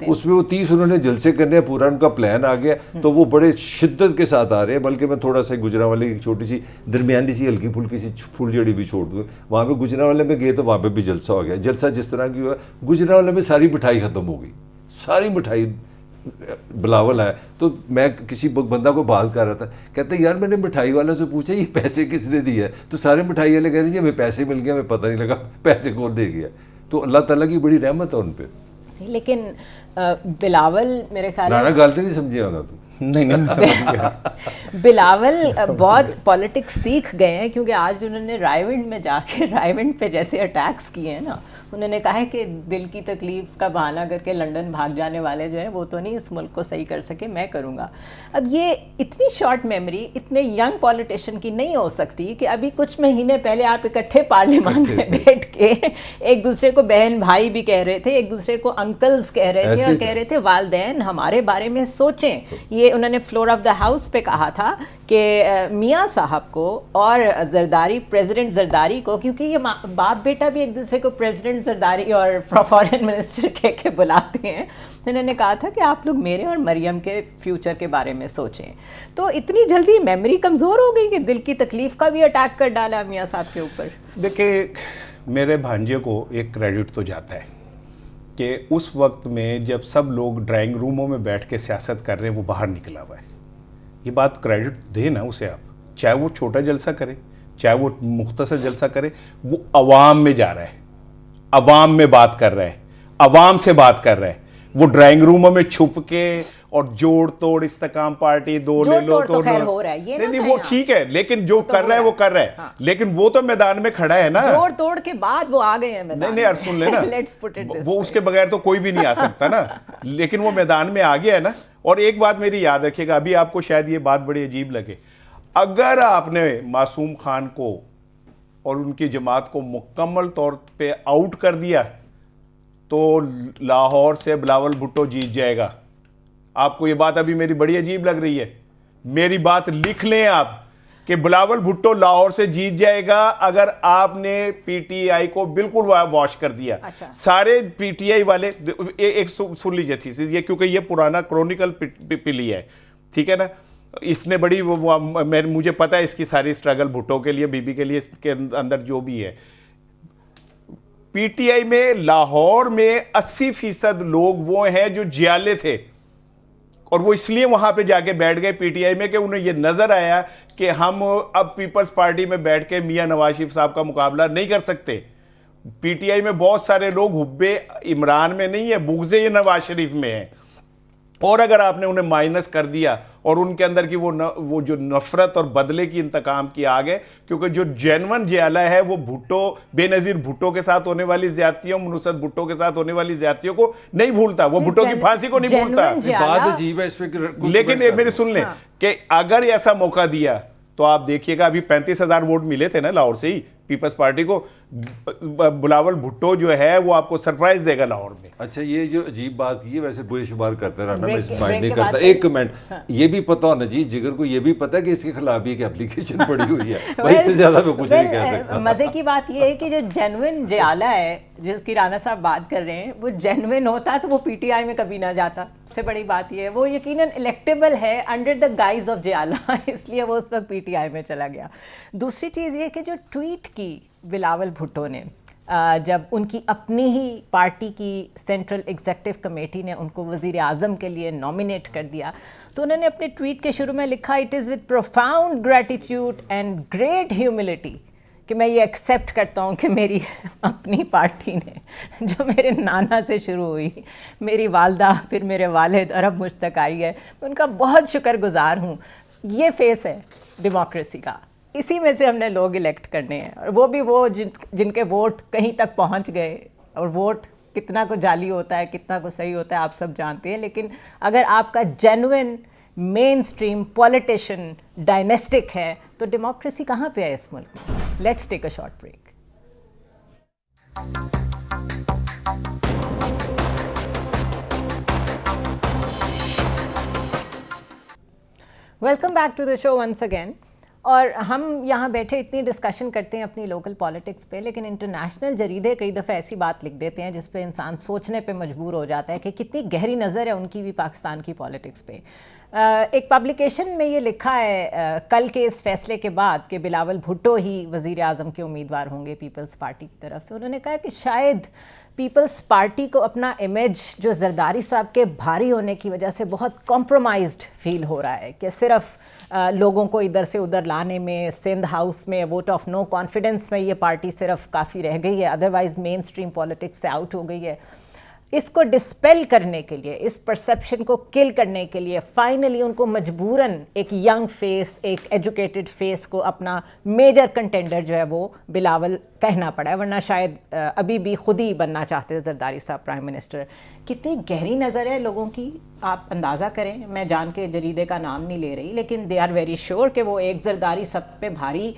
اس میں وہ 30 انہوں نے جلسے کرنے, پورا ان کا پلان آ گیا. تو وہ بڑے شدت کے ساتھ آ رہے ہیں. بلکہ میں تھوڑا سا گجرانوالے کی چھوٹی سی درمیانی سی ہلکی پھلکی سی پھول جڑی بھی چھوڑ دوں. وہاں پہ گجرانوالے میں گئے تو وہاں پہ بھی جلسہ ہو گیا. جلسہ جس طرح کی ہوا, گجرانوالے میں ساری مٹھائی ختم ہو گئی, ساری مٹھائی بلاول ہے. تو میں کسی بندہ کو بات کر رہا تھا, کہتا ہے یار میں نے مٹھائی والوں سے پوچھا یہ پیسے کس نے دیے, تو سارے مٹھائی والے کہہ رہے ہیں ہمیں پیسے مل گئے, ہمیں پتہ نہیں لگا پیسے کون دے گیا. تو اللہ تعالیٰ کی بڑی رحمت ہے ان پہ. لیکن بلاول میرے خیال ہے غلطی نہیں سمجھے ہوگا تو. بلاول بہت پالیٹکس سیکھ گئے ہیں, کیونکہ آج انہوں نے رائے میں جا کے رائے پہ جیسے اٹیکس کیے ہیں نا, انہوں نے کہا ہے کہ دل کی تکلیف کا بہانہ کر کے لنڈن بھاگ جانے والے جو ہیں وہ تو نہیں اس ملک کو صحیح کر سکے, میں کروں گا. اب یہ اتنی شارٹ میموری اتنے ینگ پولیٹیشین کی نہیں ہو سکتی کہ ابھی کچھ مہینے پہلے آپ اکٹھے پارلیمان میں بیٹھ کے ایک دوسرے کو بہن بھائی بھی کہہ رہے تھے, ایک دوسرے کو انکلز کہہ رہے تھے, اور کہہ رہے تھے والدین ہمارے بارے میں سوچیں. یہ انہوں نے فلور آف دا ہاؤس پہ کہا تھا کہ میاں صاحب کو اور زرداری, پریزیڈنٹ زرداری کو, کیونکہ یہ باپ بیٹا بھی ایک دوسرے کو پریزیڈنٹ زرداری اور فارن منسٹر کہہ کے بلاتے ہیں, انہوں نے کہا تھا کہ آپ لوگ میرے اور مریم کے فیوچر کے بارے میں سوچیں. تو اتنی جلدی میموری کمزور ہو گئی کہ دل کی تکلیف کا بھی اٹیک کر ڈالا میاں صاحب کے اوپر. دیکھیں میرے بھانجے کو ایک کریڈٹ تو جاتا ہے کہ اس وقت میں جب سب لوگ ڈرائنگ روموں میں بیٹھ کے سیاست کر رہے ہیں وہ باہر نکلا ہوا ہے. یہ بات کریڈٹ دیں نا اسے آپ, چاہے وہ چھوٹا جلسہ کرے چاہے وہ مختصر جلسہ کرے, وہ عوام میں جا رہا ہے, عوام میں بات کر رہا ہے, عوام سے بات کر رہا ہے. وہ ڈرائنگ روموں میں چھپ کے اور جوڑ توڑ استحکام پارٹی دو لے لو تو نہیں, وہ ٹھیک ہے, لیکن جو کر رہا ہے وہ کر رہا ہے, لیکن وہ تو میدان میں کھڑا ہے نا. جوڑ توڑ کے بعد وہ آ گئے ہیں میدان. نہیں سن لینا, وہ اس کے بغیر تو کوئی بھی نہیں آ سکتا نا, لیکن وہ میدان میں آ گیا ہے نا. اور ایک بات میری یاد رکھیے گا, ابھی آپ کو شاید یہ بات بڑی عجیب لگے, اگر آپ نے معصوم خان کو اور ان کی جماعت کو مکمل طور پہ آؤٹ کر دیا تو لاہور سے بلاول بھٹو جیت جائے گا. آپ کو یہ بات ابھی میری بڑی عجیب لگ رہی ہے, میری بات لکھ لیں آپ کہ بلاول بھٹو لاہور سے جیت جائے گا اگر آپ نے پی ٹی آئی کو بالکل واش کر دیا. سارے پی ٹی آئی والے, ایک سن لیجیے تھی یہ, کیونکہ یہ پرانا کرونیکل پلی ہے, ٹھیک ہے نا, اس نے بڑی مجھے پتا ہے اس کی ساری اسٹرگل بھٹو کے لیے, بی بی کے لیے, اس کے اندر جو بھی ہے. پی ٹی آئی میں لاہور میں 80% لوگ وہ ہیں جو جیالے تھے, اور وہ اس لیے وہاں پہ جا کے بیٹھ گئے پی ٹی آئی میں کہ انہیں یہ نظر آیا کہ ہم اب پیپلز پارٹی میں بیٹھ کے میاں نواز شریف صاحب کا مقابلہ نہیں کر سکتے. پی ٹی آئی میں بہت سارے لوگ حب عمران میں نہیں ہے, بغض نواز شریف میں ہیں. اور اگر آپ نے انہیں مائنس کر دیا اور ان کے اندر کی وہ جو نفرت اور بدلے کی انتقام کی آگ ہے, کیونکہ جو جینون جیالہ ہے وہ بھٹو, بے نظیر بھٹو کے ساتھ ہونے والی زیادتیوں, منصت بھٹو کے ساتھ ہونے والی زیادتیوں کو نہیں بھولتا, وہ بھٹو کی پھانسی کو نہیں بھولتا. بات عجیب ہے اس پہ, لیکن میری سن لیں کہ اگر ایسا موقع دیا تو آپ دیکھیے گا, ابھی 35,000 ووٹ ملے تھے نا لاہور سے ہی پیپلز پارٹی کو, بلاول بھٹو جو ہے وہ آپ کو سرپرائز دے گا لاہور میں. اچھا, یہ جو عجیب بات کی ہے, ویسے بے شمار کرتا رہنا, میں اس مائنڈ نہیں کرتا. ایک کمنٹ یہ بھی پتا ہونا چاہیے جگر کو, یہ بھی پتا کہ اس کے خلاف بھی ایک اپلیکیشن پڑی ہوئی ہے, اس سے زیادہ میں کچھ نہیں کہہ سکتا. مزے کی بات یہ ہے کہ جو جینوئن جیالہ ہے جس کی رانا صاحب بات کر رہے ہیں, وہ جینوئن ہوتا تو وہ پی ٹی آئی میں کبھی نہ جاتا. سب سے بڑی بات یہ ہے وہ یقیناً الیکٹیبل ہے انڈر دا گائز آف جیالہ, اس لیے وہ اس وقت پی ٹی آئی میں چلا گیا. دوسری چیز یہ کہ جو ٹویٹ کی بلاول بھٹو نے, جب ان کی اپنی ہی پارٹی کی سینٹرل ایگزیکٹو کمیٹی نے ان کو وزیر اعظم کے لیے نامینیٹ کر دیا, تو انہوں نے اپنے ٹویٹ کے شروع میں لکھا, it is with profound gratitude and great humility کہ میں یہ ایکسیپٹ کرتا ہوں کہ میری اپنی پارٹی نے جو میرے نانا سے شروع ہوئی, میری والدہ, پھر میرے والد اور اب مجھ تک آئی ہے, میں ان کا بہت شکر گزار ہوں. یہ فیس ہے ڈیموکریسی کا, اسی میں سے ہم نے لوگ الیکٹ کرنے ہیں, اور وہ بھی وہ جن کے ووٹ کہیں تک پہنچ گئے. اور ووٹ کتنا کو جعلی ہوتا ہے, کتنا کو صحیح ہوتا ہے, آپ سب جانتے ہیں. لیکن اگر آپ کا genuine mainstream politician dynastic ہے تو ڈیموکریسی کہاں پہ ہے اس ملک میں. Let's take a short break. Welcome back to the show once again. اور ہم یہاں بیٹھے اتنی ڈسکشن کرتے ہیں اپنی لوکل پالیٹکس پہ, لیکن انٹرنیشنل جریدے کئی دفعہ ایسی بات لکھ دیتے ہیں جس پہ انسان سوچنے پہ مجبور ہو جاتا ہے کہ کتنی گہری نظر ہے ان کی بھی پاکستان کی پالیٹکس پہ. ایک پبلیکیشن میں یہ لکھا ہے کل کے اس فیصلے کے بعد کہ بلاول بھٹو ہی وزیر اعظم کے امیدوار ہوں گے پیپلز پارٹی کی طرف سے. انہوں نے کہا کہ شاید پیپلز پارٹی کو اپنا امیج جو زرداری صاحب کے بھاری ہونے کی وجہ سے بہت کمپرومائزڈ فیل ہو رہا ہے, کہ صرف لوگوں کو ادھر سے ادھر لانے میں, سندھ ہاؤس میں ووٹ آف نو کانفیڈنس میں یہ پارٹی صرف کافی رہ گئی ہے, ادروائز مین اسٹریم پالیٹکس سے آؤٹ ہو گئی ہے. اس کو ڈسپیل کرنے کے لیے, اس پرسیپشن کو کل کرنے کے لیے فائنلی ان کو مجبوراً ایک ینگ فیس, ایک ایجوکیٹڈ فیس کو اپنا میجر کنٹینڈر جو ہے وہ بلاول کہنا پڑا ہے, ورنہ شاید ابھی بھی خود ہی بننا چاہتے زرداری صاحب پرائم منسٹر. کتنی گہری نظر ہے لوگوں کی, آپ اندازہ کریں. میں جان کے جریدے کا نام نہیں لے رہی, لیکن دے آر ویری شیور کہ وہ ایک زرداری سب پہ بھاری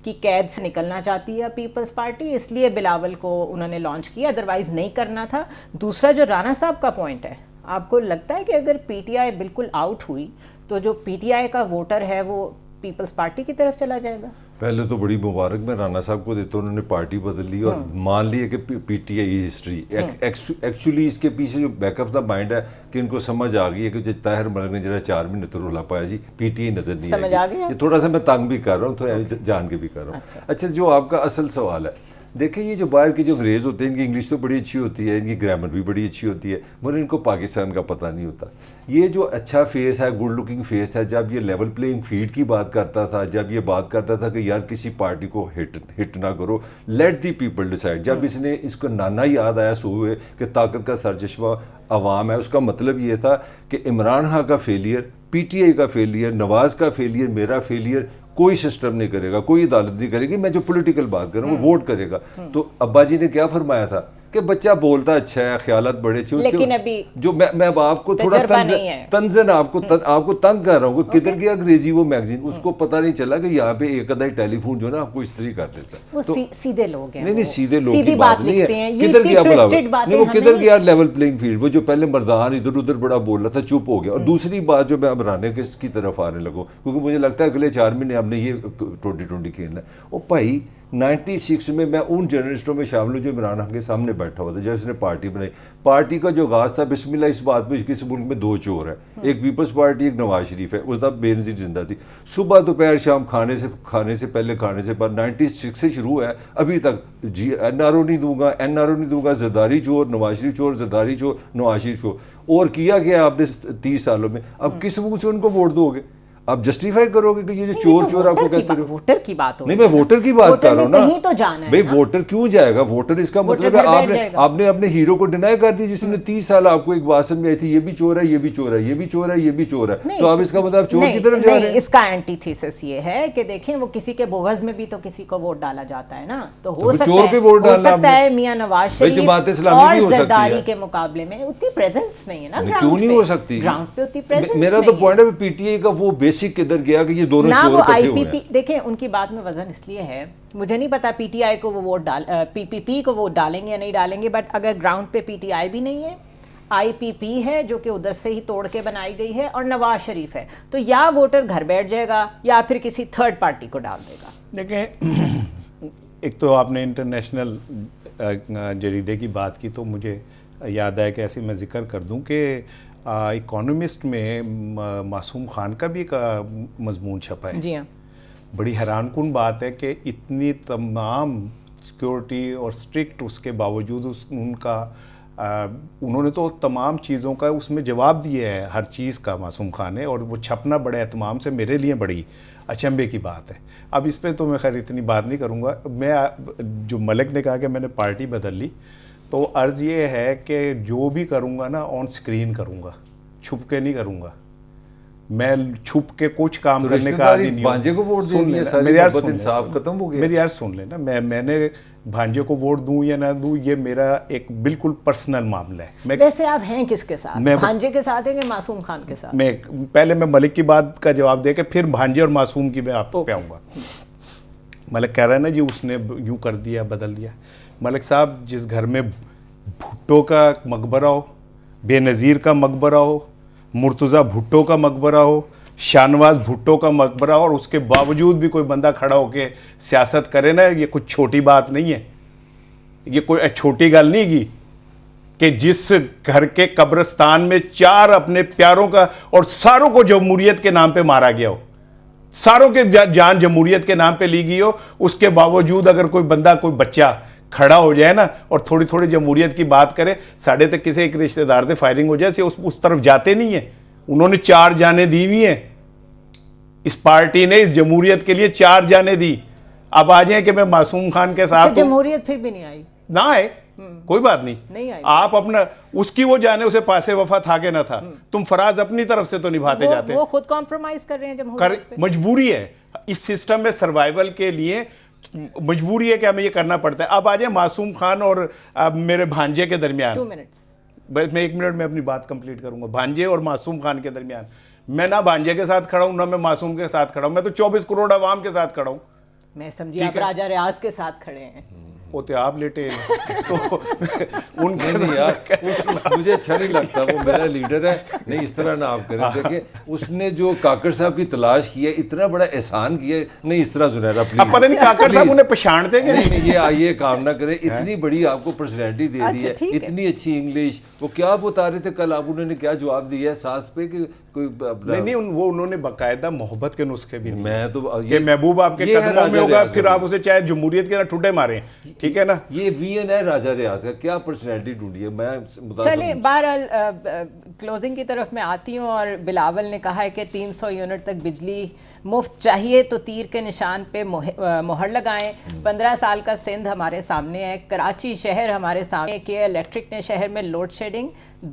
کی قید سے نکلنا چاہتی ہے پیپلز پارٹی, اس لیے بلاول کو انہوں نے لانچ کیا, ادروائز نہیں کرنا تھا. دوسرا جو رانا صاحب کا پوائنٹ ہے, آپ کو لگتا ہے کہ اگر پی ٹی آئی بالکل آؤٹ ہوئی تو جو پی ٹی آئی کا ووٹر ہے وہ پیپلز پارٹی کی طرف چلا جائے گا؟ پہلے تو بڑی مبارک میں رانا صاحب کو دیتا ہوں, انہوں نے پارٹی بدل لی اور مان لیے کہ PTI history. Actually اس کے پیچھے جو بیک آف دا مائنڈ ہے کہ ان کو سمجھ آ گئی ہے کہ جو طاہر ملک نے جرا 4 مہینے تو رولا پایا جی, پی ٹی آئی نظر نہیں آئے گی. یہ تھوڑا سا میں تنگ بھی کر رہا ہوں, تھوڑا جان کے بھی کر رہا ہوں. اچھا, جو آپ کا اصل سوال ہے, دیکھیں یہ جو باہر کے جو انگریز ہوتے ہیں ان کی انگلش تو بڑی اچھی ہوتی ہے, ان کی گرامر بھی بڑی اچھی ہوتی ہے, مگر ان کو پاکستان کا پتہ نہیں ہوتا. یہ جو اچھا فیس ہے, گڈ لکنگ فیس ہے, جب یہ لیول پلینگ فیلڈ کی بات کرتا تھا, جب یہ بات کرتا تھا کہ یار کسی پارٹی کو ہٹ نہ کرو, لیٹ دی پیپل ڈیسائڈ, جب اس کو نانا یاد آیا سوئے کہ طاقت کا سرچشمہ عوام ہے, اس کا مطلب یہ تھا کہ عمران خان کا فیلئر, پی ٹی آئی کا فیلئر, نواز کا فیلئر, میرا فیلئر کوئی سسٹم نہیں کرے گا, کوئی عدالت نہیں کرے گی, میں جو پولیٹیکل بات کر رہا ہوں وہ ووٹ کرے گا. تو ابا جی نے کیا فرمایا تھا کہ بچہ بولتا اچھا ہے, خیالات بڑے اچھے, لیکن ابھی جو میں اب آپ کو تھوڑا تنزن آپ کو تنگ کر رہا ہوں کہ کدھر گیا انگریزی وہ میگزین, اس کو پتہ نہیں چلا کہ یہاں پہ ایک ادائی ٹیلی فون جو ہے نا آپ کو اس طرح کر دیتا ہے. وہ سیدھے لوگ ہیں, نہیں سیدھے لوگ کی بات نہیں ہے, کدھر گیا نہیں, وہ کدھر گیا لیول پلینگ فیلڈ. وہ جو پہلے مردان ادھر ادھر بڑا بول رہا تھا چپ ہو گیا. اور دوسری بات جو میں اب رانے کی طرف آنے لگوں, کیونکہ مجھے لگتا ہے اگلے 4 مہینے ہم نے یہ 2020 کھیلنا ہے. او بھائی 96 میں میں ان جرنلسٹوں میں شامل ہوں جو عمران خان کے سامنے بیٹھا ہوا تھا جب اس نے پارٹی بنائی. پارٹی کا جو آغاز تھا, بسم اللہ اس بات پہ کہ اس ملک میں 2 چور ہیں, ایک پیپلز پارٹی, ایک نواز شریف ہے. اس وقت بے نظیر زندہ تھی. صبح دوپہر شام کھانے سے پہلے کھانے سے بعد 96 سے شروع ہے ابھی تک, جی این آر او نہیں دوں گا, زرداری چور, نواز شریف چور, زرداری چور, نواز شریف چور. اور کیا گیا آپ نے 30 سالوں میں, اب کس منہ سے ان کو ووٹ دو گے؟ آپ جسٹیفائی کرو گے کہ یہ جو چور آپ کو کہتے ہیں ووٹر کی بات ہو نہیں میں ووٹر کی بات کر رہا ہوں نا کہیں تو جانا ہے بھائی ووٹر کیوں جائے گا ووٹر اس کا مطلب ہے آپ نے اپنے ہیرو کو ڈینائی کر دی جس نے 30 سال آپ کو ایک بات سمجھ آئی تھی یہ بھی چور ہے یہ بھی چور ہے یہ بھی چور ہے یہ بھی چور ہے تو آپ اس کا مطلب چور کی طرف جا رہے ہیں. اس کا اینٹی تھیسس یہ ہے کہ دیکھیں وہ کسی کے بغض میں بھی تو کسی کو ووٹ ڈالا جاتا ہے نا تو ہو سکتا ہے میاں نواز شریف اور زرداری کے مقابلے میں اتنی پریزنس نہیں ہے نا کیوں نہیں ہو سکتی گراؤنڈ پہ اتنی پریزنس میرا تو پوائنٹ ہے پی ٹی آئی کا وہ بیسک کدھر گیا کہ یہ دونوں چور اکٹھے ہوئے ہیں. دیکھیں ان کی بات میں وزن اس لیے ہے مجھے نہیں پتا پی ٹی آئی کو وہ ووٹ پی پی پی کو ووٹ ڈالیں گے یا نہیں ڈالیں گے بٹ اگر گراؤنڈ پہ پی ٹی آئی بھی نہیں ہے آئی پی پی ہے جو کہ ادھر سے ہی توڑ کے بنائی گئی ہے اور نواز شریف ہے تو یا ووٹر گھر بیٹھ جائے گا یا پھر کسی تھرڈ پارٹی کو ڈال دے گا. دیکھیں ایک تو آپ نے انٹرنیشنل جریدے کی بات کی تو مجھے یاد آیا کہ ایسے میں ذکر کر دوں کہ اکانومسٹ میں معصوم خان کا بھی ایک مضمون چھپا ہے. جی ہاں بڑی حیران کن بات ہے کہ اتنی تمام سیکیورٹی اور اسٹرکٹ اس کے باوجود ان کا انہوں نے تو تمام چیزوں کا اس میں جواب دیا ہے ہر چیز کا معصوم خان نے اور وہ چھپنا بڑے اہتمام سے میرے لیے بڑی اچنبے کی بات ہے. اب اس پہ تو میں خیر اتنی بات نہیں کروں گا. میں جو ملک نے کہا کہ میں نے پارٹی بدل لی تو عرض یہ ہے کہ جو بھی کروں گا نا آن سکرین کروں گا چھپ کے نہیں کروں گا. میں چھپ کے کچھ کام کرنے کا عادی نہیں بھانجے کو ووٹ دے دیا ساری محبت انصاف ختم ہو گیا. میری یار سن لینا میں نے بھانجے کو ووٹ دوں یا نہ دوں یہ میرا ایک بالکل پرسنل معاملہ ہے. ویسے آپ ہیں کس کے ساتھ بھانجے کے ساتھ ہیں کہ معصوم خان کے ساتھ؟ میں پہلے میں ملک کی بات کا جواب دے کے پھر بھانجے اور معصوم کی میں آپ پہ آؤں گا. ملک کہہ رہا ہے نا جی اس نے یوں کر دیا بدل دیا. ملک صاحب جس گھر میں بھٹو کا مقبرہ ہو بے نظیر کا مقبرہ ہو مرتضیٰ بھٹو کا مقبرہ ہو شاہنواز بھٹو کا مقبرہ اور اس کے باوجود بھی کوئی بندہ کھڑا ہو کے سیاست کرے نا یہ کچھ چھوٹی بات نہیں ہے. یہ کوئی چھوٹی گل نہیں کی کہ جس گھر کے قبرستان میں 4 اپنے پیاروں کا اور ساروں کو جمہوریت کے نام پہ مارا گیا ہو ساروں کے جان جمہوریت کے نام پہ لی گئی ہو اس کے باوجود اگر کوئی بندہ کوئی بچہ کھڑا ہو جائے نا اور تھوڑی تھوڑی جمہوریت کی بات کرے ساڑھے تک کسی ایک رشتہ دار سے فائرنگ ہو جائے اس طرف جاتے نہیں ہیں. انہوں نے 4 جانیں دی ہوئی ہیں اس پارٹی نے اس جمہوریت کے لیے 4 جانیں دی. اب آ جائیں کہ میں معصوم خان کے ساتھ جمہوریت پھر بھی نہیں آئی نہ آئے کوئی بات نہیں آپ اپنا اس کی وہ جانے اسے پاسے وفا تھا کہ نہ تھا تم فراز اپنی طرف سے تو نبھاتے جاتے وہ خود کمپرومائز کر رہے ہیں جمہوریت پہ. مجبوری ہے اس سسٹم میں سروائیول کے لیے مجبوری ہے کہ ہمیں یہ کرنا پڑتا ہے. اب آ جائیں معصوم خان اور میرے بھانجے کے درمیان 2 منٹس میں 1 منٹ میں اپنی بات کمپلیٹ کروں گا. بھانجے اور معصوم خان کے درمیان میں نہ بھانجے کے ساتھ کھڑا ہوں نہ میں معصوم کے ساتھ کھڑا ہوں میں تو 24 کروڑ عوام کے ساتھ کھڑا ہوں. میں سمجھی آپ راجہ ریاض کے ساتھ کھڑے ہیں. ہوتے آپ لیٹے تو ان کے مجھے اچھا نہیں لگتا وہ میرا لیڈر ہے نہیں اس طرح نہ آپ کریں. دیکھیں اس نے جو کاکڑ صاحب کی تلاش کی ہے اتنا بڑا احسان کیا نہیں اس طرح زنیرہ پلیز. اب پتہ نہیں کاکڑ صاحب انہیں پہچانتے کہ نہیں یہ آئیے کام نہ کرے اتنی بڑی آپ کو پرسنالٹی دے دی ہے اتنی اچھی انگلش وہ کیا بتا رہے تھے کل آپ انہوں نے کیا جواب دیا ہے ساس پہ کہ کوئی نہیں وہ انہوں نے باقاعدہ محبت کے نسخے بھی میں تو یہ محبوب آپ کے قدموں میں ہوگا پھر آپ اسے چاہے جمہوریت کے نہ ٹھڈے ماریں ٹھیک ہے نا. یہ وی این ہے راجہ ریاض کا کیا پرسنالٹی ڈھونڈی ہے. میں چلیں بہرحال کلوزنگ کی طرف میں آتی ہوں اور بلاول نے کہا ہے کہ 300 یونٹ تک بجلی مفت چاہیے تو تیر کے نشان پہ مہر لگائیں. 15 سال کا سندھ ہمارے سامنے ہے کراچی شہر ہمارے سامنے کہ الیکٹرک نے شہر میں لوڈ شیڈنگ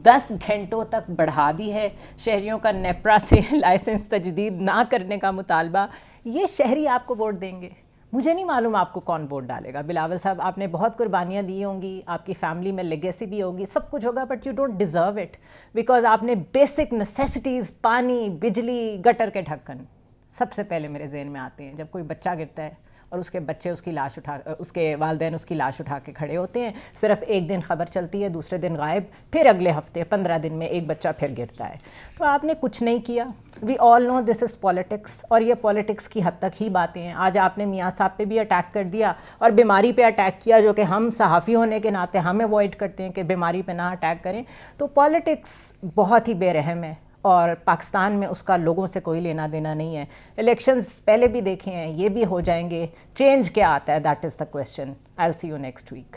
10 گھنٹوں تک بڑھا دی ہے. شہریوں کا نیپرا سے لائسنس تجدید نہ کرنے کا مطالبہ. یہ شہری آپ کو ووٹ دیں گے مجھے نہیں معلوم آپ کو کون ووٹ ڈالے گا. بلاول صاحب آپ نے بہت قربانیاں دی ہوں گی آپ کی فیملی میں لیگیسی بھی ہوگی سب کچھ ہوگا but you don't deserve it because آپ نے بیسک نیسیسٹیز پانی بجلی گٹر کے ڈھکن سب سے پہلے میرے ذہن میں آتے ہیں. جب کوئی بچہ گرتا ہے اور اس کے بچے اس کی لاش اس کے والدین اس کی لاش اٹھا کے کھڑے ہوتے ہیں صرف ایک دن خبر چلتی ہے دوسرے دن غائب پھر اگلے ہفتے 15 دن میں ایک بچہ پھر گرتا ہے. تو آپ نے کچھ نہیں کیا. وی آل نو دس از پالیٹکس اور یہ پالیٹکس کی حد تک ہی باتیں ہیں. آج آپ نے میاں صاحب پہ بھی اٹیک کر دیا اور بیماری پہ اٹیک کیا جو کہ ہم صحافی ہونے کے ناطے ہم اوائڈ کرتے ہیں کہ بیماری پہ نہ اٹیک کریں. تو پالیٹکس بہت ہی بے رحم ہے اور پاکستان میں اس کا لوگوں سے کوئی لینا دینا نہیں ہے. الیکشنز پہلے بھی دیکھے ہیں یہ بھی ہو جائیں گے. چینج کیا آتا ہے that is the question. I will see you next week.